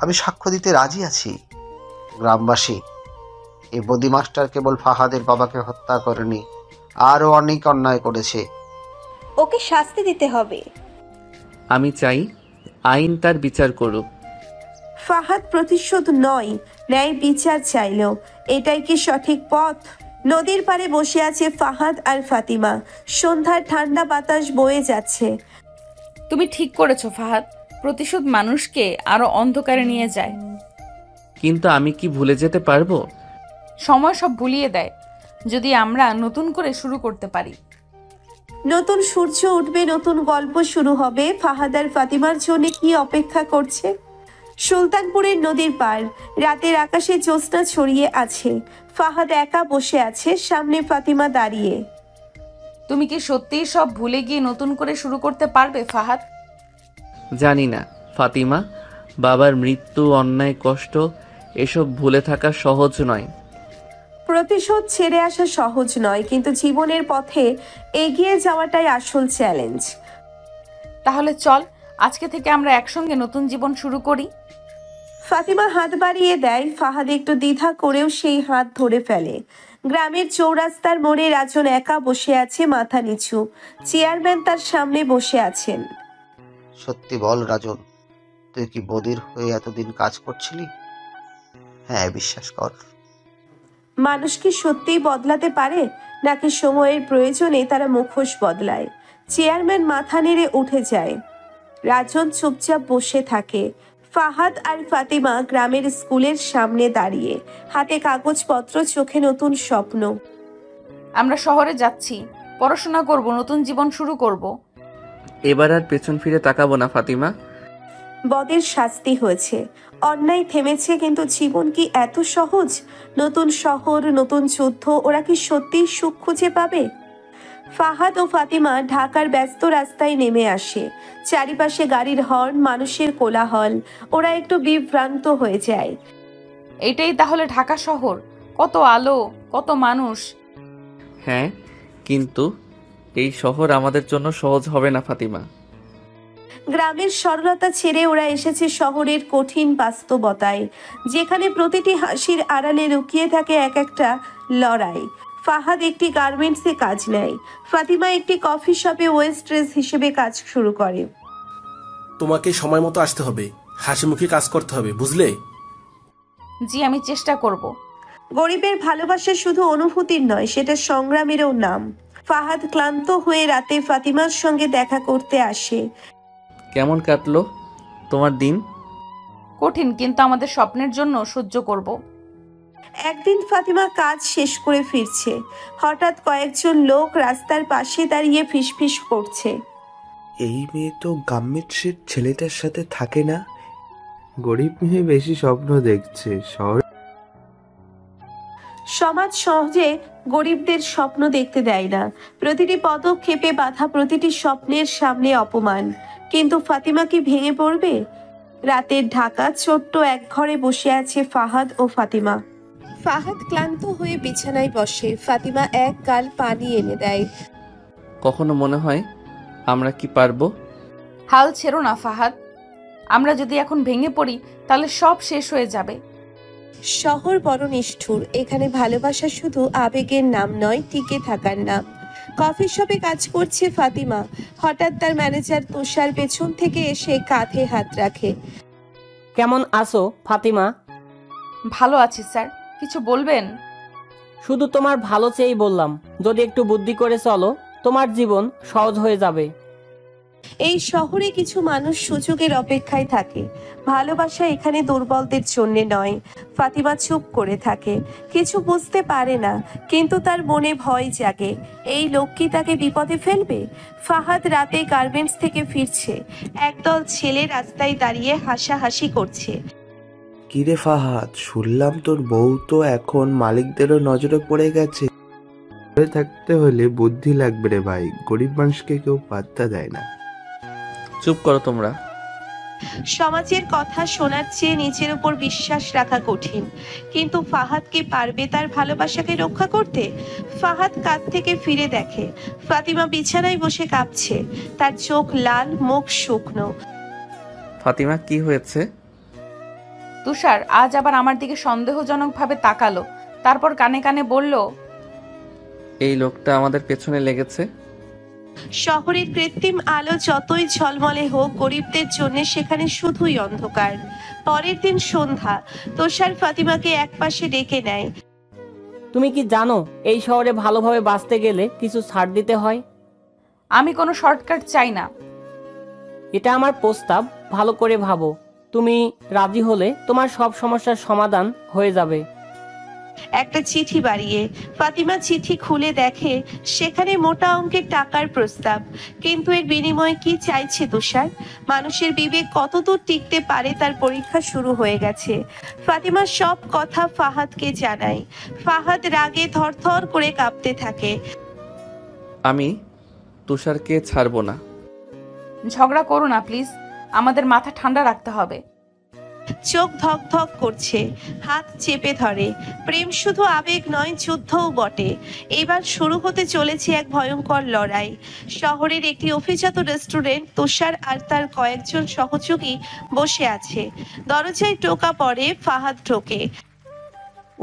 আমি সাক্ষ্য দিতে রাজি আছি। গ্রামবাসী, এই বদি মাস্টার কেবল ফাহাদের বাবাকে হত্যা করেনি, আরও অনেক অন্যায় করেছে। ওকে শাস্তি দিতে হবে। আমি চাই আইন তার বিচার করুক। ফাহাদ প্রতিশোধ নয়, ন্যায় বিচার চাইল। এটাই কি সঠিক পথ? নদীর পাড়ে বসে আছে ফাহাদ আর ফাতিমা। সন্ধ্যার ঠান্ডা বাতাস বয়ে যাচ্ছে। তুমি ঠিক করেছো ফাহাদ, প্রতিশোধ মানুষকে আরো অন্ধকারে নিয়ে যায়। কিন্তু আমি কি ভুলে যেতে পারবো? সময় সব ভুলিয়ে দেয়, যদি আমরা নতুন করে শুরু করতে পারি। নতুন সূর্য উঠবে, নতুন গল্প শুরু হবে। ফাহাদ আর ফাতিমার জন্য কি অপেক্ষা করছে? সুলতানপুরের নদীর পার। রাতের আকাশে জ্যোৎস্না ছড়িয়ে আছে। ফাহাদ একা বসে আছে, সামনে ফাতিমা দাঁড়িয়ে। তুমি কি সত্যিই সব ভুলে গিয়ে নতুন করে শুরু করতে পারবে ফাহাদ? জানি না ফাতিমা, বাবার মৃত্যু, অন্যায়, কষ্ট এসব ভুলে থাকা সহজ নয়। প্রতিশোধ ছেড়ে আসা সহজ নয়, কিন্তু জীবনের পথে এগিয়ে যাওয়াটাই আসল চ্যালেঞ্জ। তাহলে চল, আজকে থেকে আমরা একসঙ্গে নতুন জীবন শুরু করি। ফাতিমা হাত বাড়িয়ে দেয়। ফাহাদ একটু দ্বিধা করেও সেই হাত ধরে ফেলে। গ্রামের চৌরাস্তার মোড়ে রাজন একা বসে আছে, মাথা নিচু। চেয়ারম্যান তার সামনে বসে আছেন। সত্যি বল রাজন, তুই কি বদির হয়ে এতদিন কাজ করছিলি? হ্যাঁ, বিশ্বাস কর। মানুষ কি সত্যিই বদলাতে পারে, নাকি সময়ের প্রয়োজনে তারা মুখোশ বদলায়? চেয়ারম্যান মাথা নেড়ে উঠে যায়। রাজন চুপচাপ বসে থাকে। ফাহাদ আর ফাতিমা গ্রামের স্কুলের সামনে দাঁড়িয়ে, হাতে কাগজপত্র, চোখে নতুন স্বপ্ন। আমরা শহরে যাচ্ছি, পড়াশোনা করব, নতুন জীবন শুরু করব। এবার আর পেছন ফিরে তাকাবো না ফাতিমা। বদের শাস্তি হয়েছে, অন্যায় থেমেছে, কিন্তু জীবন কি এত সহজ? নতুন শহর, নতুন যুদ্ধ, ওরা কি সত্যিই সুখ খুঁজে পাবে? ফাহাদ ও ফাতিমা ঢাকার ব্যস্ত রাস্তায় নেমে আসে। চারিপাশে গাড়ির হর্ন, মানুষের কোলাহল। ওরা একটু বিভ্রান্ত হয়ে যায়। এটাই তাহলে ঢাকা শহর? কত আলো, কত মানুষ। হ্যাঁ, কিন্তু এই শহর আমাদের জন্য সহজ হবে না ফাতিমা। গ্রামের সরলতা ছেড়ে ওরা এসেছে শহরের কঠিন বাস্তবতায়, যেখানে প্রতিটি হাসির আড়ালে লুকিয়ে থাকে এক একটা লড়াই। ফাহাদ একটি গার্মেন্টসে কাজ নেয়, ফাতিমা একটি কফি শপে ওয়েস্ট্রেস হিসেবে কাজ শুরু করে। তোমাকে সময় মতো আসতে হবে, হাসি মুখে কাজ করতে হবে, বুঝলে? জি, আমি চেষ্টা করব। গরিবের ভালোবাসা শুধু অনুভূতির নয়, সেটা সংগ্রামেরও নাম। ফাহাদ ক্লান্ত হয়ে রাতে ফাতিমার সঙ্গে দেখা করতে আসে। কেমন কাটলো তোমার দিন? কঠিন, কিন্তু আমাদের স্বপ্নের জন্য সহ্য করব। একদিন ফাতিমা কাজ শেষ করে ফিরছে, হঠাৎ কয়েকজন লোক রাস্তার পাশে দাঁড়িয়ে ফিসফিস করছে। এই মেয়ে তো গাম্মেটসের ছেলেটার সাথে থাকে না। গরিব মেয়ে বেশি স্বপ্ন দেখছে। সমাজ সহজে গরিবদের স্বপ্ন দেখতে দেয় না। প্রতিটি পদক্ষেপে বাধা, প্রতিটি স্বপ্নের সামনে অপমান। কিন্তু ফাতিমা কি ভেঙে পড়বে? রাতের ঢাকা, ছোট্ট এক ঘরে বসে আছে ফাহাদ ও ফাতিমা। ফাহাদ ক্লান্ত হয়ে বিছানায় বসে, ফাতিমা এক গাল পানি এনে দেয়। কখনো মনে হয় আমরা কি পারবো? হাল ছেড়ো না ফাহাদ, আমরা যদি এখন ভেঙে পড়ি তাহলে সব শেষ হয়ে যাবে। শহর বড় নিষ্ঠুর, এখানে ভালোবাসা শুধু আবেগের নাম নয়, টিকে থাকার নাম। কফি শপে কাজ করছে ফাতিমা। হঠাৎ তার ম্যানেজার তুষার পেছন থেকে এসে কাঁধে হাত রাখে। কেমন আছো ফাতিমা? ভালো আছি স্যার, কিছু বলবেন? শুধু তোমার ভালো চেয়েই বললাম, যদি একটু বুদ্ধি করে চলো তোমার জীবন সহজ হয়ে যাবে। এই শহরে কিছু মানুষ সুযোগের অপেক্ষায় থাকে। ভালোবাসা এখানে দুর্বলদের জন্য নয়। ফাতিমা চুপ করে থাকে, কিছু বুঝতে পারে না, কিন্তু তার মনে ভয় জাগে। এই লোক কি তাকে বিপদে ফেলবে? ফাহাদ রাতে গার্মেন্টস থেকে ফিরছে। একদল ছেলে রাস্তায় দাঁড়িয়ে হাসাহাসি করছে। কিরে ফাহাদ, শুনলাম তোর বউ তো এখন মালিকদেরও নজরে পড়ে গেছে। থাকতে হলে বুদ্ধি লাগবে রে ভাই, গরিব মানুষকে কেউ পাত্তা দেয় না। চুপ করো তোমরা। সমাজের কথা শোনার চেয়ে নিজের উপর বিশ্বাস রাখা কঠিন, কিন্তু ফাহাদ কি পারবে তার ভালোবাসাকে রক্ষা করতে? ফাহাদ কাজ থেকে ফিরে দেখে ফাতিমা বিছানায় বসে কাঁপছে, তার চোখ লাল, মুখ শুকনো। ফাতিমা, কি হয়েছে? তুষার আজ আবার আমার দিকে সন্দেহজনকভাবে তাকালো, তারপর কানে কানে বলল, এই লোকটা আমাদের পেছনে লেগেছে। শহরের কৃত্রিম আলো যতই ঝলমলে হোক, গরিবদের জন্য সেখানে শুধুই অন্ধকার। পরের দিন সন্ধ্যা, তুষার ফাতিমাকে একপাশে ডেকে নেয়। তুমি কি জানো এই শহরে ভালোভাবে বাঁচতে গেলে কিছু ছাড় দিতে হয়? আমি কোনো শর্টকাট চাই না। এটা আমার প্রস্তাব, ভালো করে ভাবো। তুমি রাজি হলে তোমার সব সমস্যার সমাধান হয়ে যাবে। একটা চিঠি বাড়িয়ে ফাতিমা চিঠি খুলে দেখে সেখানে মোটা অঙ্কের টাকার প্রস্তাব। কিন্তু এর বিনিময়ে কি চাইছে তুষার? মানুষের বিবেক কতদূর টিকতে পারে তার পরীক্ষা শুরু হয়ে গেছে। ফাতিমা সব কথা ফাহাদকে জানায়। ফাহাদ রাগে থরথর করে কাঁপতে থাকে। আমি তুষারকে ছাড়বো না। ঝগড়া করো না প্লিজ, আমাদের মাথা ঠান্ডা রাখতে হবে। চোখ ধক ধক করছে, হাত চেপে ধরে। প্রেম শুধু আবেগ নয়, যুদ্ধও বটে। এবার শুরু হতে চলেছে এক ভয়ঙ্কর লড়াই। শহরের একটি অভিজাত রেস্টুরেন্ট, তুষার আর তার কয়েকজন সহযোগী বসে আছে। দরজায় টোকা পড়ে, ফাহাদ ঢোকে।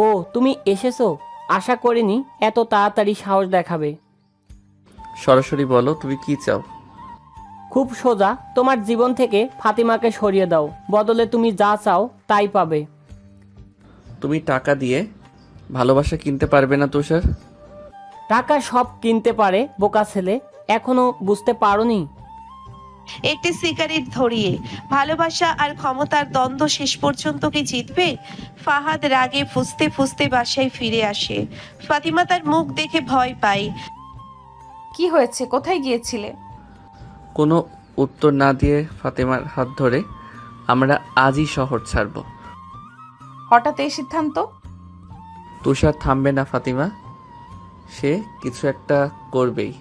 ও, তুমি এসেছো? আশা করিনি এত তাড়াতাড়ি সাহস দেখাবে। সরাসরি বলো তুমি কি চাও। খুব সোজা, তোমার জীবন থেকে ফাতিমাকে সরিয়ে দাও, বদলে তুমি যা চাও তাই পাবে। তুমি টাকা দিয়ে ভালোবাসা কিনতে পারবে না তুষার। টাকা সব কিনতে পারে বোকা ছেলে, এখনো বুঝতে পারোনি? একটি সিগারেট ধরিয়ে ভালোবাসা আর ক্ষমতার দ্বন্দ্ব শেষ পর্যন্ত কি জিতবে? ফাহাদ রাগে ফুঁসতে ফুঁসতে বাসায় ফিরে আসে। ফাতিমা তার মুখ দেখে ভয় পায়। কি হয়েছে? কোথায় গিয়েছিলে? কোনো উত্তর না দিয়ে ফাতেমার হাত ধরে, আমরা আজই শহর ছাড়ব। হঠাৎ এই সিদ্ধান্ত? তুষার থামবে না ফাতিমা, সে কিছু একটা করবেই।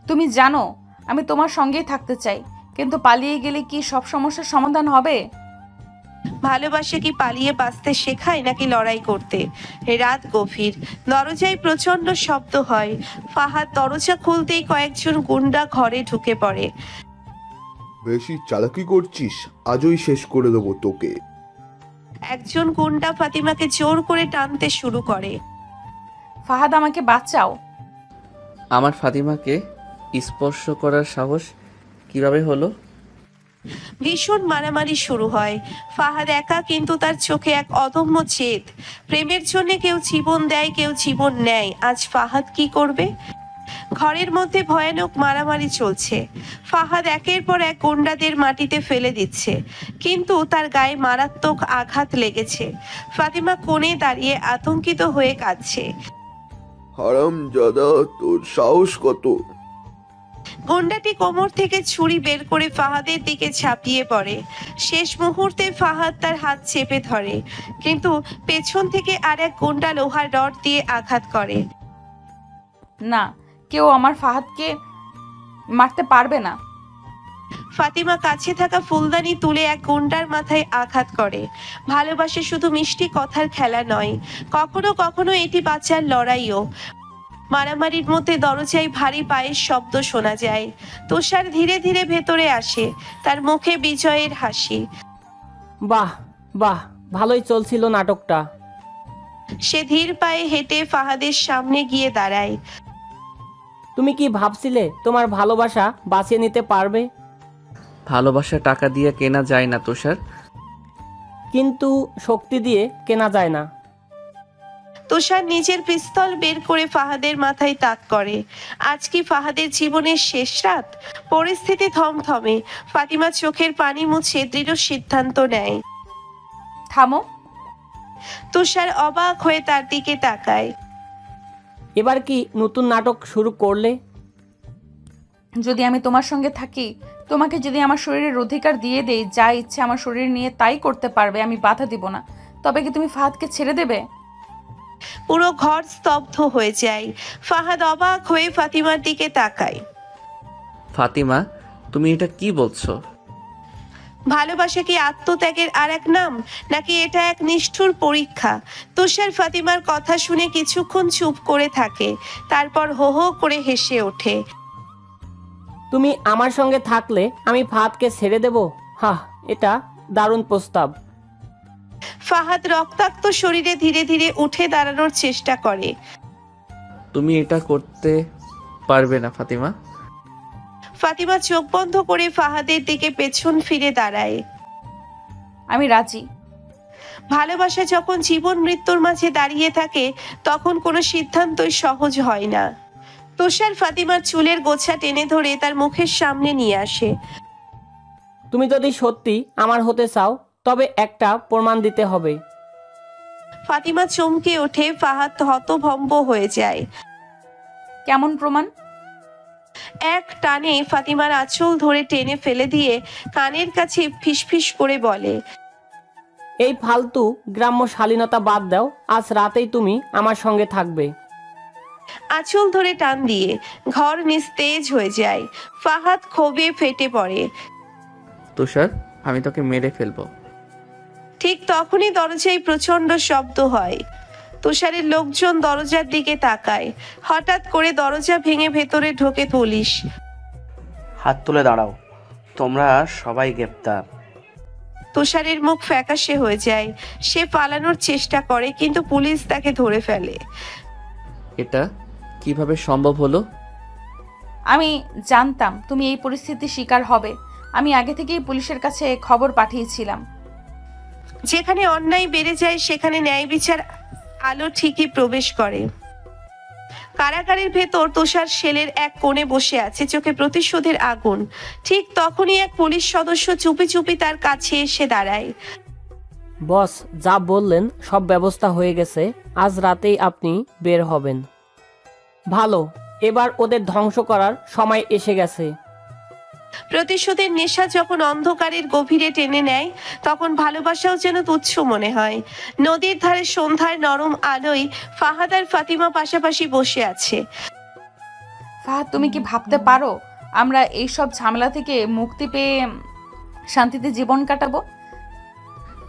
তুমি জানো আমি তোমার সঙ্গেই থাকতে চাই, কিন্তু পালিয়ে গেলে কি সব সমস্যার সমাধান হবে? ভালোবাসা কি পালিয়ে বাঁচতে শেখায় নাকি লড়াই করতে? রাত গভীর, দরজায় প্রচন্ড শব্দ হয়। ফাহাদ দরজা খুলতেই কয়েকজন গুন্ডা ঘরে ঢুকে পড়ে। বেশি চালাকি করছিস, আজই শেষ করে দেবো তোকে। একজন গুন্ডা ফাতিমাকে জোর করে টানতে শুরু করে। ফাহাদ আমাকে বাঁচাও। আমার ফাতিমাকে স্পর্শ করার সাহস কিভাবে হলো? ভীষণ মারামারি শুরু হয়। ফাহাদ একা, কিন্তু তার চোখে এক অদম্য জেদ। প্রেমের জন্য কেউ জীবন দেয়, কেউ জীবন নেয়। আজ ফাহাদ কি করবে? ঘরের মধ্যে ভয়ানক মারামারি চলছে। ফাহাদ একের পর এক গুন্ডাদের মাটিতে ফেলে দিচ্ছে, কিন্তু তার গায়ে মারাত্মক আঘাত লেগেছে। ফাতিমা কোণে দাঁড়িয়ে আতঙ্কিত হয়ে কাঁদছে। হারামজাদা, তোর সাহস কত? গুন্ডাটি কোমর থেকে ছুরি বের করে ফাহাদের দিকে ঝাঁপিয়ে পড়ে। শেষ মুহূর্তে ফাহাদ তার হাত চেপে ধরে, কিন্তু পেছন থেকে আর এক গুন্ডা লোহার রড দিয়ে আঘাত করে। না, কেউ আমার ফাহাদকে মারতে পারবে না। ফাতিমা কাছে থাকা ফুলদানি তুলে এক গুন্ডার মাথায় আঘাত করে। ভালোবাসা শুধু মিষ্টি কথার খেলা নয়, কখনো কখনো এটি বাঁচার লড়াইও। মারামারির মধ্যে দরজায় ভারী পায়ের শব্দ শোনা যায়। তুষার ধীরে ধীরে ভেতরে আসে, তার মুখে বিজয়ের হাসি। বাহ বাহ, ভালোই চলছিল নাটকটা। সে ধীর পায়ে হেঁটে ফাহাদের সামনে গিয়ে দাঁড়ায়। তুমি কি ভাবছিলে তোমার ভালোবাসা বাঁচিয়ে নিতে পারবে? ভালোবাসা টাকা দিয়ে কেনা যায় না তুষার। কিন্তু শক্তি দিয়ে কেনা যায় না। তুষার নিজের পিস্তল বের করে ফাহাদের মাথায় তাক করে। আজ কি ফাহাদের জীবনের শেষ রাত? পরিস্থিতি থমথমে। ফাতিমা চোখের পানি মুছে দৃঢ় সিদ্ধান্ত নেয়। থামো। তুষার অবাক হয়ে তার দিকে তাকায়। এবার কি নতুন নাটক শুরু করলে? যদি আমি তোমার সঙ্গে থাকি, তোমাকে যদি আমার শরীরের অধিকার দিয়ে দেই, যা ইচ্ছে আমার শরীর নিয়ে তাই করতে পারবে, আমি বাধা দিব না, তবে কি তুমি ফাহাদকে ছেড়ে দেবে? পুরো ঘর স্তব্ধ হয়ে যায়। ফাহাদ অবাক হয়ে ফাতিমার দিকে তাকায়। ফাতিমা, তুমি এটা কি বলছো? ভালোবাসা কি আত্মত্যাগের আর এক নাম, নাকি এটা এক নিষ্ঠুর পরীক্ষা? তুষার ফাতিমার কথা শুনে কিছুক্ষণ চুপ করে থাকে, তারপর হো হো করে হেসে ওঠে। তুমি আমার সঙ্গে থাকলে আমি ফাহাদকে ছেড়ে দেব? হাহ, এটা দারুণ প্রস্তাব। ফাহাদ রক্তাক্ত শরীরে ধীরে ধীরে উঠে দাঁড়ানোর চেষ্টা করে। তুমি এটা করতে পারবে না ফাতিমা। ফাতিমা চোখ বন্ধ করে ফাহাদের দিকে পেছন ফিরে দাঁড়ায়। আমি রাজি। ভালোবাসা যখন জীবন মৃত্যুর মাঝে দাঁড়িয়ে থাকে, তখন কোনো সিদ্ধান্তই সহজ হয় না। তুষার ফাতিমার চুলের গোছা টেনে ধরে তার মুখের সামনে নিয়ে আসে। তুমি যদি সত্যি আমার হতে চাও, তবে একটা প্রমাণ দিতে হবে। ফাতিমা চমকে ওঠে। ফাহাদ হতভম্ব হয়ে যায়। কেমন প্রমাণ? এক টানে ফাতিমার আঁচল ধরে টেনে ফেলে দিয়ে কানের কাছে ফিসফিস করে বলে, এই ফালতু গ্রাম্য শালীনতা বাদ দাও, আজ রাতেই তুমি আমার সঙ্গে থাকবে। আঁচল ধরে টান দিয়ে ঘর নিস্তেজ হয়ে যায়। ফাহাদ ক্ষোভে ফেটে পড়ে। তুষার, আমি তোকে মেরে ফেলবো। ঠিক তখনই দরজায় প্রচন্ড শব্দ হয়। তুষারের লোকজন দরজার দিকে তাকায়। হঠাৎ করে দরজা ভেঙে ভেতরে ঢোকে পুলিশ। হাত তুলে দাঁড়াও, তোমরা সবাই গ্রেপ্তার। তুষারের মুখ ফ্যাকাশে হয়ে যায়। সে পালানোর চেষ্টা করে, কিন্তু পুলিশ তাকে ধরে ফেলে। এটা কিভাবে সম্ভব হলো? আমি জানতাম তুমি এই পরিস্থিতির শিকার হবে। আমি আগে থেকেই পুলিশের কাছে খবর পাঠিয়েছিলাম। যেখানে অন্যায় বেড়ে যায় সেখানে ন্যায় বিচার আলো ঠিকই প্রবেশ করে। কারাগারের ভেতর তুষার সেলের এক কোণে বসে আছে, চোখে প্রতিশোধের আগুন। ঠিক তখনই এক পুলিশ সদস্য চুপি চুপি তার কাছে এসে দাঁড়ায়। বস, যা বললেন সব ব্যবস্থা হয়ে গেছে, আজ রাতেই আপনি বের হবেন। ভালো, এবার ওদের ধ্বংস করার সময় এসে গেছে। প্রতিশোধের নেশা যখন অন্ধকারের গভীরে টেনে নেয় তখন ভালোবাসাও যেন তুচ্ছ মনে হয়। নদীর ধারে সন্ধ্যার নরম আলোয় ফাহাদ আর ফাতিমা পাশাপাশি বসে আছে। ফাহাদ, তুমি কি ভাবতে পারো আমরা এই সব ঝামেলা থেকে মুক্তি পেয়ে শান্তিতে জীবন কাটাবো?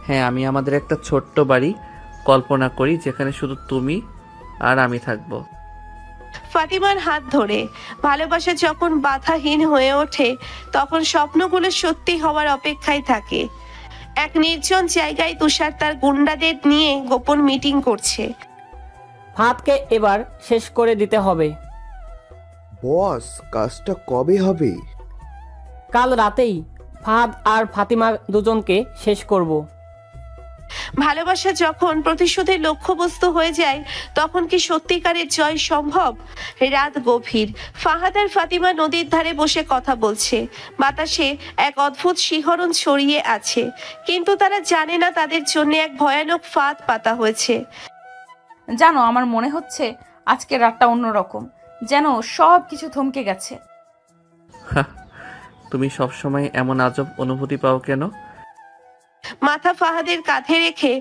হ্যাঁ, আমি আমাদের একটা ছোট্ট বাড়ি কল্পনা করি যেখানে শুধু তুমি আর আমি থাকবো। ফাতিমার হাত ধরে। ভালোবাসা যখন বাধাহীন হয়ে ওঠে তখন স্বপ্নগুলো সত্যি হওয়ার অপেক্ষায় থাকে। এক নির্জন জায়গায় তুষার তার গুন্ডাদের নিয়ে গোপন মিটিং করছে। ফাহাদকে এবার শেষ করে দিতে হবে। বস, কাজটা কবে হবে? কাল রাতেই ফাহাদ আর ফাতিমা দুজনকে শেষ করব। ভালোবাসা যখন প্রতিশোধের লক্ষ্যবস্তু হয়ে যায় তখন কি সত্যিকারের জয় সম্ভব? রাত গভীর। ফাহাদ আর ফাতিমা নদীর ধারে বসে কথা বলছে। বাতাসে এক অদ্ভুত শিহরণ ছড়িয়ে আছে, কিন্তু তারা জানে না তাদের জন্য এক ভয়ানক ফাঁদ পাতা হয়েছে। জানো, আমার মনে হচ্ছে আজকে রাতটা অন্যরকম, যেন সব কিছু থমকে গেছে। তুমি সবসময় এমন আজব অনুভূতি পাও কেন? মাথা ফাহাদের কাঁধে রেখে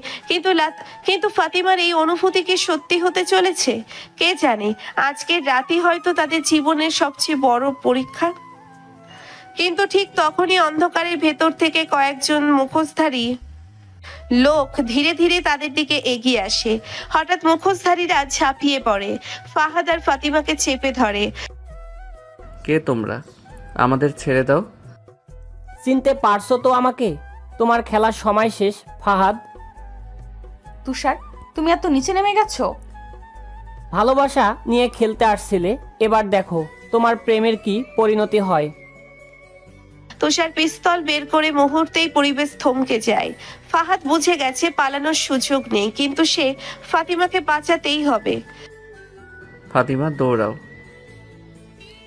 কিন্তু ফাতিমার এই অনুভূতি কি সত্যি হতে চলেছে? কে জানে, আজকের রাতই হয়তো তাদের জীবনের সবচেয়ে বড় পরীক্ষা। কিন্তু ঠিক তখনই অন্ধকারের ভেতর থেকে কয়েকজন মুখোশধারী লোক ধীরে ধীরে তাদের দিকে এগিয়ে আসে। হঠাৎ মুখোশধারীরা ঝাঁপিয়ে পড়ে, ফাহাদ আর ফাতিমাকে চেপে ধরে। কে তোমরা? আমাদের ছেড়ে দাও। চিনতে পারছো তো আমাকে? তোমার খেলার সময় শেষ, ফাহাদ। তুষার, তুমি এত নিচে নেমে গেছো? ভালোবাসা নিয়ে খেলতে আসছিলে, এবার দেখো তোমার প্রেমের কি পরিণতি হয়। তুষার পিস্তল বের করে মুহূর্তেই পরিবেশ থমকে যায়। ফাহাদ বুঝে গেছে পালানোর সুযোগ নেই, কিন্তু সে ফাতিমাকে বাঁচাতেই হবে। ফাতিমা, দৌড়াও।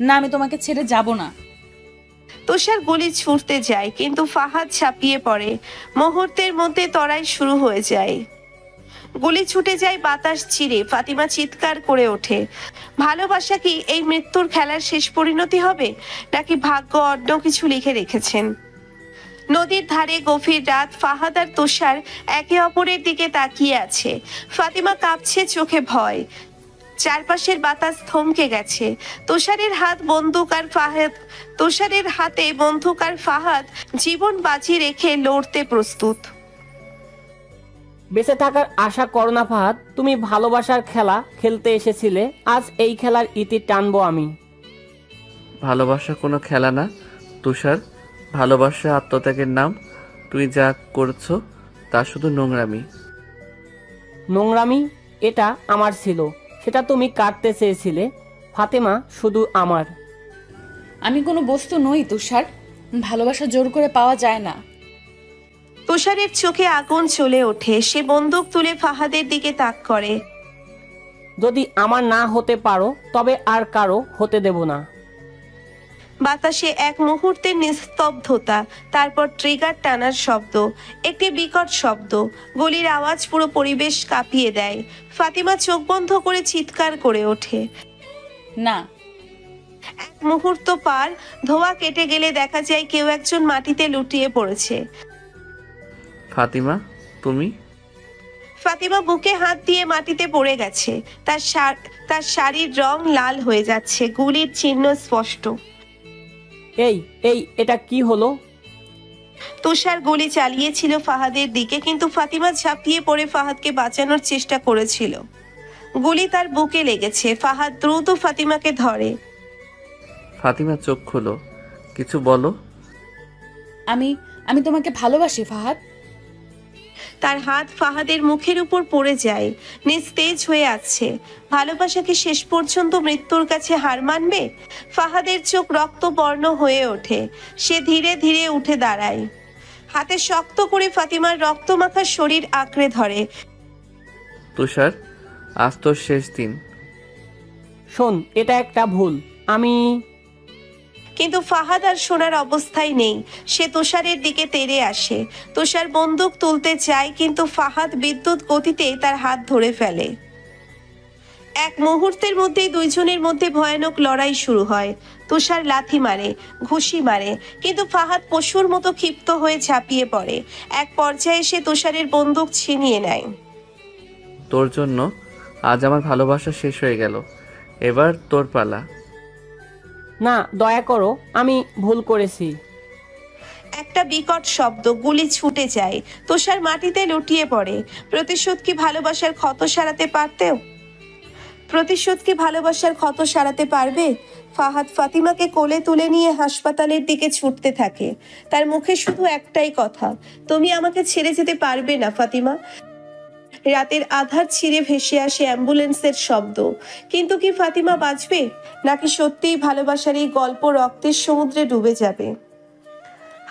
না, আমি তোমাকে ছেড়ে যাব না। তুষার গুলি ছুটতে যায়, কিন্তু ফাহাদ ছাপিয়ে পড়ে। মুহূর্তের মধ্যে তরাই শুরু হয়ে যায়। গুলি ছুটে যায় বাতাস ছিঁড়ে। ফাতিমা চিৎকার করে ওঠে। ভালোবাসা কি এই মৃত্যুর খেলার শেষ পরিণতি হবে, নাকি ভাগ্য অন্য কিছু লিখে রেখেছেন? নদীর ধারে গভীর রাত। ফাহাদ আর তুষার একে অপরের দিকে তাকিয়ে আছে। ফাতিমা কাঁপছে, চোখে ভয়। চারপাশের বাতাস থমকে গেছে। তুষারের হাতে বন্দুক আর ফাহাদ জীবন বাজি রেখে লড়তে প্রস্তুত। বেঁচে থাকার আশা করো না ফাহাদ, তুমি ভালোবাসার খেলা খেলতে এসেছিলে, আজ এই খেলার ইতি টানবো আমি। ভালোবাসা কোনো খেলা না তুষার, ভালোবাসা আত্মত্যাগের নাম। তুই যা করছো তা শুধু নোংরামি। নোংরামি? এটা আমার ছিল, সেটা তুমি কাটতে চেয়েছিলে। ফাতেমা শুধু আমার। আমি কোনো বস্তু নই তুষার, ভালোবাসা জোর করে পাওয়া যায় না। তুষারের চোখে আগুন চলে ওঠে। সে বন্দুক তুলে ফাহাদের দিকে তাক করে। যদি আমার না হতে পারো তবে আর কারো হতে দেব না। বাতাসে এক মুহূর্তের নিস্তব্ধতা, তারপর ট্রিগার টানার শব্দ, একটি বিকট শব্দ। গুলির আওয়াজ পুরো পরিবেশ কাঁপিয়ে দেয়। ফাতিমা চোখ বন্ধ করে চিৎকার করে ওঠে। না। এক মুহূর্ত পার। ধোঁয়া কেটে গেলে দেখা যায় কেউ একজন মাটিতে লুটিয়ে পড়েছে। ফাতিমা, তুমি? ফাতিমা বুকে হাত দিয়ে মাটিতে পড়ে গেছে। তার শাড়ির রং লাল হয়ে যাচ্ছে, গুলির চিহ্ন স্পষ্ট। এই এই এটা কি হলো? তুষার গুলি চালিয়েছিল ফাহাদের দিকে, কিন্তু ফাতিমা ঝাঁপিয়ে পড়ে ফাহাদকে বাঁচানোর চেষ্টা করেছিল। গুলি তার বুকে লেগেছে। ফাহাদ দ্রুত ফাতিমাকে ধরে। ফাতিমা, চোখ খোলো, কিছু বলো। আমি তোমাকে ভালোবাসি ফাহাদ। তার হাত ফাহাদের মুখের উপর পড়ে যায়, নিস্তেজ হয়ে আছে। ভালোবাসা কি শেষ পর্যন্ত মৃত্যুর কাছে হার মানবে? ফাহাদের চোখ রক্তবর্ণ হয়ে ওঠে। সে ধীরে ধীরে উঠে দাঁড়ায়। হাতে শক্ত করে ফাতিমার রক্তমাখা শরীর আঁকড়ে ধরে। তুষার, আজ তোর শেষ দিন। শোন, এটা একটা ভুল। আমি কিন্তু ফাহাদ আর শোনার অবস্থায় নেই। সে তুষারের দিকে তেড়ে আসে। তুষার বন্দুক তুলতে চায়, কিন্তু ফাহাদ বিদ্যুৎ গতিতে তার হাত ধরে ফেলে। এক মুহূর্তের মধ্যেই দুইজনের মধ্যে ভয়ানক লড়াই শুরু হয়। তুষার লাথি মারে, ঘুষি মারে, কিন্তু ফাহাদ পশুর মতো ক্ষিপ্ত হয়ে ঝাঁপিয়ে পড়ে। এক পর্যায়ে সে তুষারের বন্দুক ছিনিয়ে নেয়। তোর জন্য আজ আমার ভালোবাসা শেষ হয়ে গেল। এবার তোর পালা। না, দয়া করো, আমি ভুল করেছি। একটা বিকট শব্দ, গুলি ছুটে যায়। তুষার মাটিতে লুটিয়ে পড়ে। প্রতিশোধ কি ভালোবাসার ক্ষত সারাতে পারতেও? প্রতিশোধ কি ভালোবাসার ক্ষত সারাতে পারবে? ফাহাদ ফাতিমাকে কোলে তুলে নিয়ে হাসপাতালের দিকে ছুটতে থাকে। তার মুখে শুধু একটাই কথা, তুমি আমাকে ছেড়ে যেতে পারবে না ফাতিমা। রাতের আধার ছিঁড়ে ভেসে আসে অ্যাম্বুলেন্সের শব্দ। কিন্তু কি ফাতিমা বাঁচবে, নাকি সত্যিই ভালোবাসার এই গল্প রক্তের সমুদ্রে ডুবে যাবে?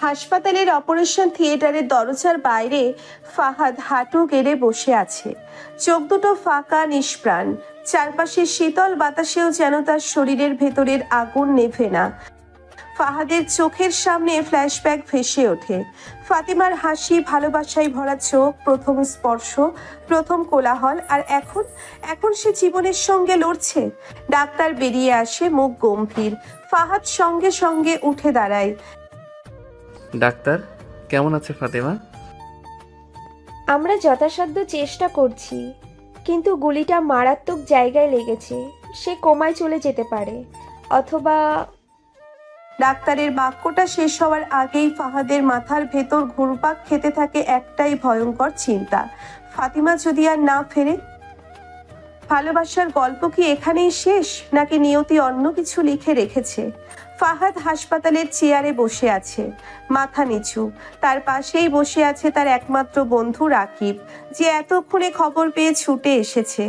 হাসপাতালের অপারেশন থিয়েটারের দরজার বাইরে ফাহাদ হাঁটু গেড়ে বসে আছে। চোখ দুটো ফাঁকা, নিষ্প্রাণ। চারপাশের শীতল বাতাসেও যেন তার শরীরের ভেতরের আগুন নেভে না। ফাহাদের চোখের সামনে ফ্ল্যাশব্যাক ভেসে ওঠে। ফাতিমার হাসি, ভালোবাসায় ভরা চোখ, প্রথম স্পর্শ, প্রথম কোলাহল, আর এখন সে জীবনের সঙ্গে লড়ছে। ডাক্তার বেরিয়ে আসে, মুখ গম্ভীর। ফাহাদ সঙ্গে সঙ্গে উঠে দাঁড়ায়। ডাক্তার, কেমন আছে ফাতেমা? আমরা যথাসাধ্য চেষ্টা করছি, কিন্তু গুলিটা মারাত্মক জায়গায় লেগেছে। সে কোমায় চলে যেতে পারে, অথবা... ডাক্তারের বাক্যটা শেষ হওয়ার আগেই ফাহাদের মাথার ভেতর ঘুরপাক খেতে থাকে একটাই ভয়ঙ্কর চিন্তা, ফাতিমা যদি আর না ফেরে। ভালোবাসার গল্প কি এখানেই শেষ, নাকি নিয়তি অন্য কিছু লিখে রেখেছে? ফাহাদ হাসপাতালের চেয়ারে বসে আছে, মাথা নিচু। তার পাশেই বসে আছে তার একমাত্র বন্ধু রাকিব, যে এতক্ষণে খবর পেয়ে ছুটে এসেছে।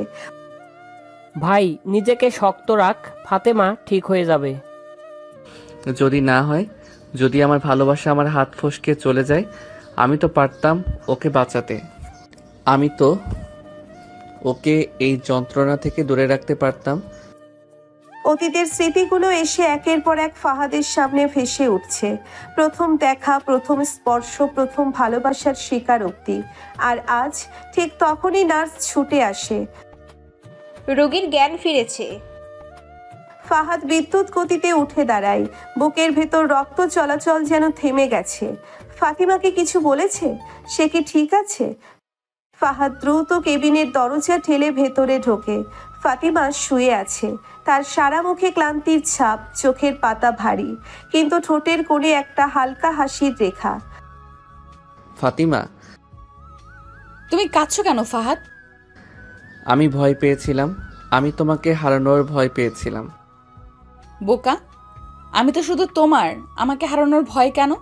ভাই, নিজেকে শক্ত রাখ, ফাতেমা ঠিক হয়ে যাবে। যদি না হয়, যদি আমার ভালোবাসা আমার হাত ফসকে চলে যায়, আমি তো পারতাম ওকে বাঁচাতে। আমি তো ওকে এই যন্ত্রণা থেকে দূরে রাখতে পারতাম। অতীতের স্মৃতিগুলো এসে একের পর এক ফাহাদের সামনে ভেসে উঠছে। প্রথম দেখা, প্রথম স্পর্শ, প্রথম ভালোবাসার স্বীকারোক্তি। আর আজ ঠিক তখনই নার্স ছুটে আসে। রোগীর জ্ঞান ফিরেছে। ফাহাদ বিদ্যুৎ গতিতে উঠে দাঁড়ায়। বুকের ভেতর রক্ত চলাচল যেন থেমে গেছে। ফাতিমাকে কিছু বলেছে? সে কি ঠিক আছে? ফাহাদ দ্রুত কেবিনের দরজা ঠেলে ভেতরে ঢোকে। ফাতিমা শুয়ে আছে, তার সারা মুখে ক্লান্তির ছাপ, চোখের পাতা ভারী, কিন্তু ঠোঁটের কোণে একটা হালকা হাসির রেখা। ফাতিমা, তুমি কাঁদছো কেন ফাহাদ? আমি ভয় পেয়েছিলাম। আমি তোমাকে হারানোর ভয় পেয়েছিলাম। বোকা, আমি তো শুধু তোমার। আমাকে হারানোর ভয় কেন?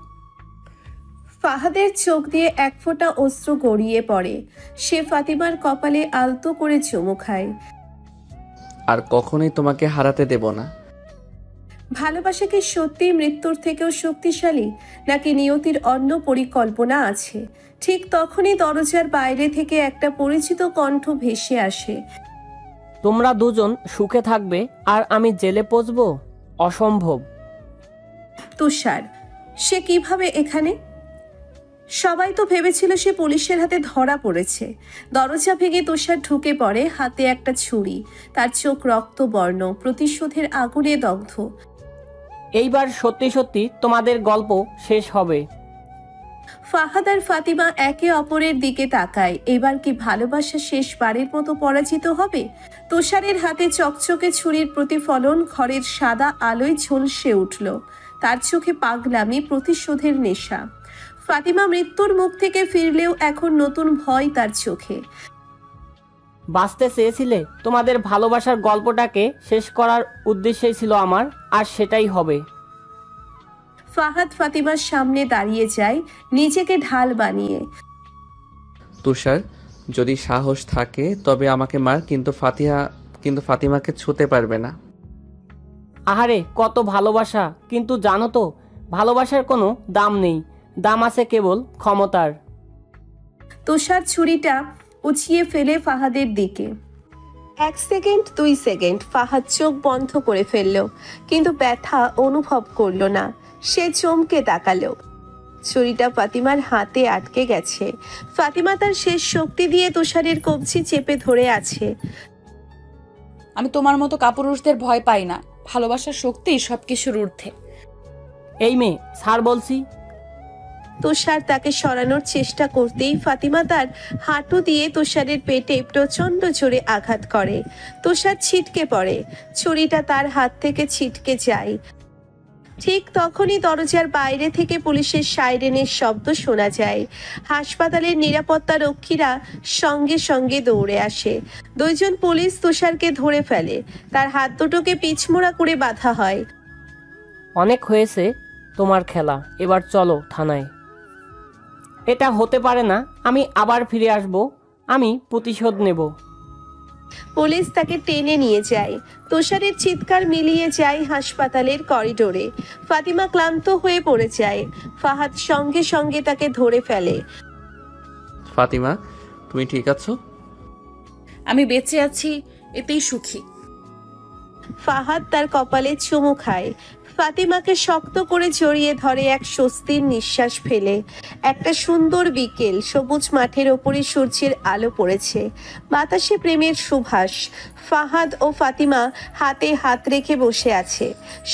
ফাহাদের চোখ দিয়ে এক ফোঁটা অশ্রু গড়িয়ে পড়ে। সে ফাতিমার কপালে আলতো করে চুমু খায়। আর কখনোই তোমাকে হারাতে দেব না। ভালোবাসা কি সত্যি মৃত্যুর থেকেও শক্তিশালী, নাকি নিয়তির অন্য পরিকল্পনা আছে? ঠিক তখনই দরজার বাইরে থেকে একটা পরিচিত কণ্ঠ ভেসে আসে। তোমরা দুজন সুখে থাকবে আর আমি জেলে পচবো? অসম্ভব। তুষার, সে কিভাবে এখানে? সবাই তো ভেবেছিল সে পুলিশের হাতে ধরা পড়েছে। দরজা ভেঙে তুষার ঢুকে পড়ে, হাতে একটা ছুরি। তার চোখ রক্তবর্ণ, প্রতিশোধের আগুনে দগ্ধ। এইবার সত্যি সত্যি তোমাদের গল্প শেষ হবে। ফাহাদ আর ফাতিমা একে অপরের দিকে তাকায়। এবার কি ভালোবাসা শেষবারের মতো পরাজিত হবে? তুষারের হাতে চকচকে ছুরির প্রতিফলন ঘরের সাদা আলোয় ঝলসে উঠল। তার চোখে পাগলামি, প্রতিশোধের নেশা। ফাতিমা মৃত্যুর মুখ থেকে ফিরলেও এখন নতুন ভয় তার চোখে। বাঁচতে চেয়েছিলে, তোমাদের ভালোবাসার গল্পটাকে শেষ করার উদ্দেশ্যই ছিল আমার, আর সেটাই হবে। ফাহাদ ফাতিমার সামনে দাঁড়িয়ে যায়, নিজেকে ঢাল বানিয়ে। তুষার, যদি সাহস থাকে তবে আমাকে মার, কিন্তু ফাতিমাকে ছুঁতে পারবে না। আহারে, কত ভালোবাসা! কিন্তু জানো তো, ভালোবাসার কোনো দাম নেই। দাম আছে কেবল ক্ষমতার। তুষার ছুরিটা উঁচিয়ে ফেলে ফাহাদের দিকে। 1 সেকেন্ড 2 সেকেন্ড ফাহাদ চোখ বন্ধ করে ফেলল, কিন্তু ব্যথা অনুভব করলো না। সে চমকে তাকালো। ছুরিটা ফাতিমার হাতে আটকে গেছে। ফাতিমা তার শেষ শক্তি দিয়ে তুষারের কবজি চেপে ধরে আছে। আমি তোমার মতো কাপুরুষদের ভয় পাই না, ভালোবাসার শক্তি সবকিছুর ঊর্ধ্বে। এই মেয়ে ছাড় বলছি। তুষার তাকে সরানোর চেষ্টা করতেই ফাতিমা তার হাঁটু দিয়ে তুষারের পেটে প্রচন্ড জোরে আঘাত করে। তুষার ছিটকে পড়ে, ছুরিটা তার হাত থেকে ছিটকে যায়। ঠিক তখনই দরজার বাইরে থেকে পুলিশের সাইরেনের শব্দ শোনা যায়। হাসপাতালের নিরাপত্তা রক্ষীরা সঙ্গে সঙ্গে দৌড়ে আসে। 2 জন পুলিশ তুষারকে ধরে ফেলে। তার হাত দুটোকে পিছমোড়া করে বাঁধা হয়। অনেক হয়েছে তোমার খেলা, এবার চলো থানায়। এটা হতে পারে না, আমি আবার ফিরে আসব, আমি প্রতিশোধ নেব। পুলিশ তাকে টেনে নিয়ে যায়। তুষারের চিৎকার মিলিয়ে যায় হাসপাতালের করিডোরে। ফাতিমা ক্লান্ত হয়ে পড়ে যায়। ফাহাদ সঙ্গে সঙ্গে তাকে ধরে ফেলে। ফাতিমা, তুমি ঠিক আছো? আমি বেঁচে আছি, এতেই সুখী। ফাহাদ তার কপালে চুমু খায়। ফাতিমাকে শক্ত করে জড়িয়ে ধরে এক স্বস্তির নিঃশ্বাস ফেলে। একটা সুন্দর বিকেল, সবুজ মাঠের ওপরে সূর্যের আলো পড়েছে, বাতাসে প্রেমের সুবাস। ফাহাদ ও ফাতিমা হাতে হাত রেখে বসে আছে।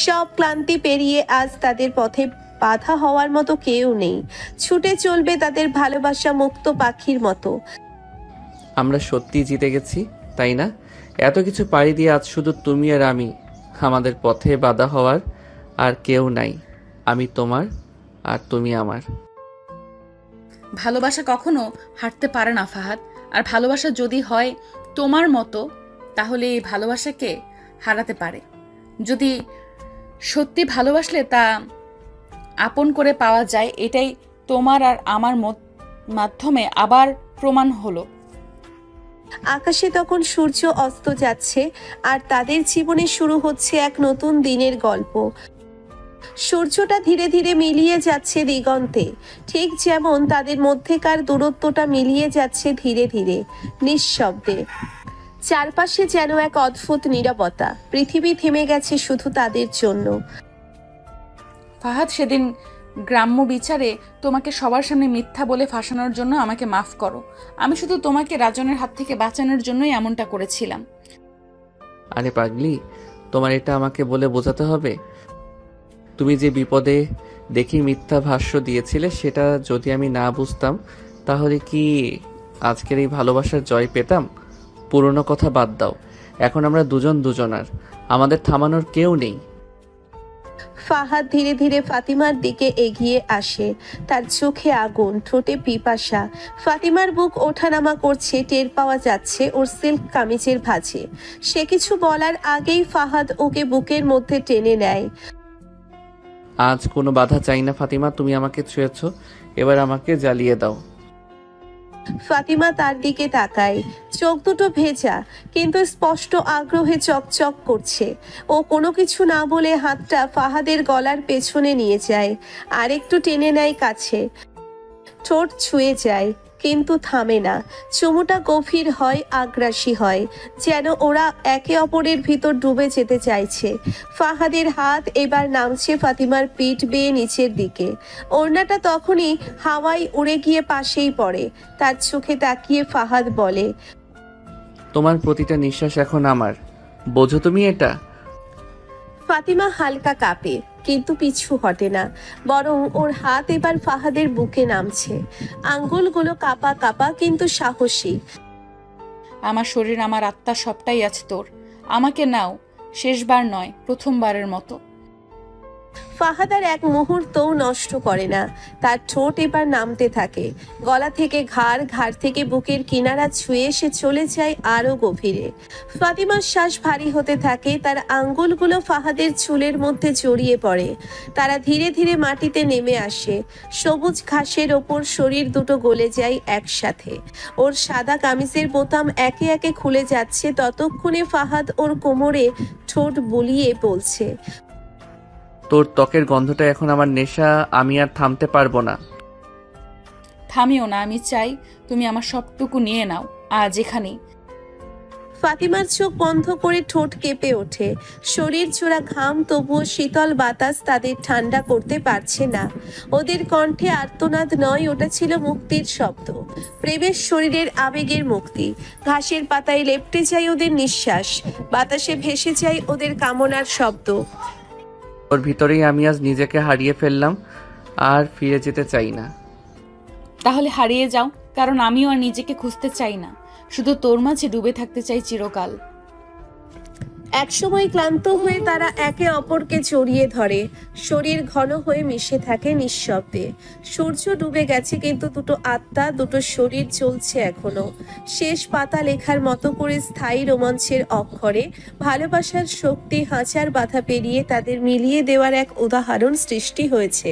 সব ক্লান্তি পেরিয়ে আজ তাদের পথে বাধা হওয়ার মতো কেউ নেই। ছুটে চলবে তাদের ভালোবাসা মুক্ত পাখির মতো। আমরা সত্যি জিতে গেছি, তাই না? এত কিছু পাড়ি দিয়ে আজ শুধু তুমি আর আমি, আমাদের পথে বাধা হওয়ার আর কেউ নাই। আমি তোমার আর তুমি আমার। ভালোবাসা কখনো হারতে পারে না ফাহাদ, আর ভালোবাসা যদি হয় তোমার মতো, তাহলে এই ভালোবাসাকে হারাতে পারে। যদি সত্যি ভালোবাসলে তা আপন করে পাওয়া যায়, এটাই তোমার আর আমার মাধ্যমে আবার প্রমাণ হলো। আকাশে তখন সূর্য অস্ত যাচ্ছে, আর তাদের জীবনে শুরু হচ্ছে এক নতুন দিনের গল্প। সূর্যটা ধীরে ধীরে মিলিয়ে যাচ্ছে দিগন্তে, ঠিক যেমন তাদের মধ্যেকার দূরত্বটা মিলিয়ে যাচ্ছে ধীরে ধীরে নিঃশব্দে। চারপাশে যেন এক অদ্ভুত নীরবতা, পৃথিবী থেমে গেছে শুধু তাদের জন্য। ফাহাদ, সেদিন গ্রাম্য বিচারে তোমাকে সবার সামনে মিথ্যা বলে ফাঁসানোর জন্য আমাকে মাফ করো। আমি শুধু তোমাকে রাজনের হাত থেকে বাঁচানোর জন্যই এমনটা করেছিলাম। আরে পাগলি, তোমার এটা আমাকে বলে বোঝাতে হবে? তুমি যে বিপদে দেখি মিথ্যা ভাষ্য দিয়েছিলে, সেটা যদি আমি না বুঝতাম, তাহলে কি আজকের এই ভালোবাসার জয় পেতাম? পুরনো কথা বাদ দাও, এখন আমরা দুজন দুজনার, আমাদের থামানোর কেউ নেই। ফাহাদ ধীরে ধীরে ফাতিমার দিকে এগিয়ে আসে। তার চোখে আগুন, ঠোঁটে পিপাসা। ফাতিমার বুক ওঠানামা করছে, টের পাওয়া যাচ্ছে ওর সিল্ক কামিজের ভাঁজে। সে কিছু বলার আগেই ফাহাদ ওকে বুকের মধ্যে টেনে নেয়। আজ কোনো বাধা চাই না ফাতিমা, তুমি আমাকে ছুঁয়েছ, এবার আমাকে জ্বালিয়ে দাও। ফাতিমা তার দিকে তাকায়, চোখ দুটো ভেজা কিন্তু স্পষ্ট আগ্রহে চকচক করছে। ও কোনো কিছু না বলে হাতটা ফাহাদের গলার পেছনে নিয়ে যায়, আর একটু টেনে নেয় কাছে। ঠোঁট ছুঁয়ে যায় কিন্তু থামে না। চুমুটা গভীর হয়, আগ্রাসী হয়, যেন ওরা একে অপরের ভিতর ডুবে যেতে চাইছে। ফাহাদের হাত এবার নামছে ফাতিমার পিঠ বেয়ে নিচের দিকে। ওড়নাটা তখনই হাওয়ায় উড়ে গিয়ে পাশেই পড়ে। তার চোখে তাকিয়ে ফাহাদ বলে, তোমার প্রতিটা নিঃশ্বাস এখন আমার, বোঝো তুমি এটা? ফাতিমা হালকা কাঁপে, কিন্তু পিছু হটে না, বরং ওর হাত এবার ফাহাদের বুকে নামছে। আঙ্গুলগুলো কাঁপা কাঁপা কিন্তু সাহসী। আমার শরীর, আমার আত্মা সবটাই আছে তোর, আমাকে নাও, শেষবার নয়, প্রথমবারের মতো। ফাহাদ আর এক মুহূর্তও নষ্ট করে না। তার ঠোঁট এবার নামতে থাকে, গলা থেকে ঘাড়, ঘাড় থেকে বুকের কিনারা ছুঁয়ে সে চলে যায় আরো গভীরে। ফাতিমার শ্বাস ভারী হতে থাকে, তার আঙ্গুলগুলো ফাহাদের চুলের মধ্যে জড়িয়ে পড়ে। তারা ধীরে ধীরে মাটিতে নেমে আসে। সবুজ ঘাসের ওপর শরীর দুটো গলে যায় একসাথে। ওর সাদা কামিজের বোতাম একে একে খুলে যাচ্ছে, ততক্ষণে ফাহাদ ওর কোমরে ঠোঁট বুলিয়ে বলছে, তোর ত্বকের গন্ধটা এখন আমার নেশা, আমি আর থামতে পারবো না। থামিও না, আমি চাই তুমি আমার সবটুকু নিয়ে নাও আজ এখানেই। ফাতিমার চোখ বন্ধ করে ঠোঁট কেঁপে ওঠে। শরীর ছোড়া ঘাম, তবুও শীতল বাতাস তাদের ঠান্ডা করতে পারছে না। ওদের কণ্ঠে আর্তনাদ নয়, ওটা ছিল মুক্তির শব্দ। প্রেমের শরীরের আবেগের মুক্তি। ঘাসের পাতায় লেপ্টে যায় ওদের নিঃশ্বাস, বাতাসে ভেসে যায় ওদের কামনার শব্দ। ওর ভিতরেই আমি আজ নিজেকে হারিয়ে ফেললাম, আর ফিরে যেতে চাই না। তাহলে হারিয়ে যাও, কারণ আমিও আর নিজেকে খুঁজতে চাই না, শুধু তোর মাঝে ডুবে থাকতে চাই চিরকাল। একসময় ক্লান্ত হয়ে তারা একে অপরকে জড়িয়ে ধরে। শরীর ঘন হয়ে মিশে থাকে নিঃশব্দে। সূর্য ডুবে গেছে, কিন্তু দুটো আত্মা, দুটো শরীর চলছে এখনো। শেষ পাতা লেখার মতো করে স্থায়ী রোমাঞ্চের অক্ষরে ভালোবাসার শক্তি হাজার বাধা পেরিয়ে তাদের মিলিয়ে দেওয়ার এক উদাহরণ সৃষ্টি হয়েছে।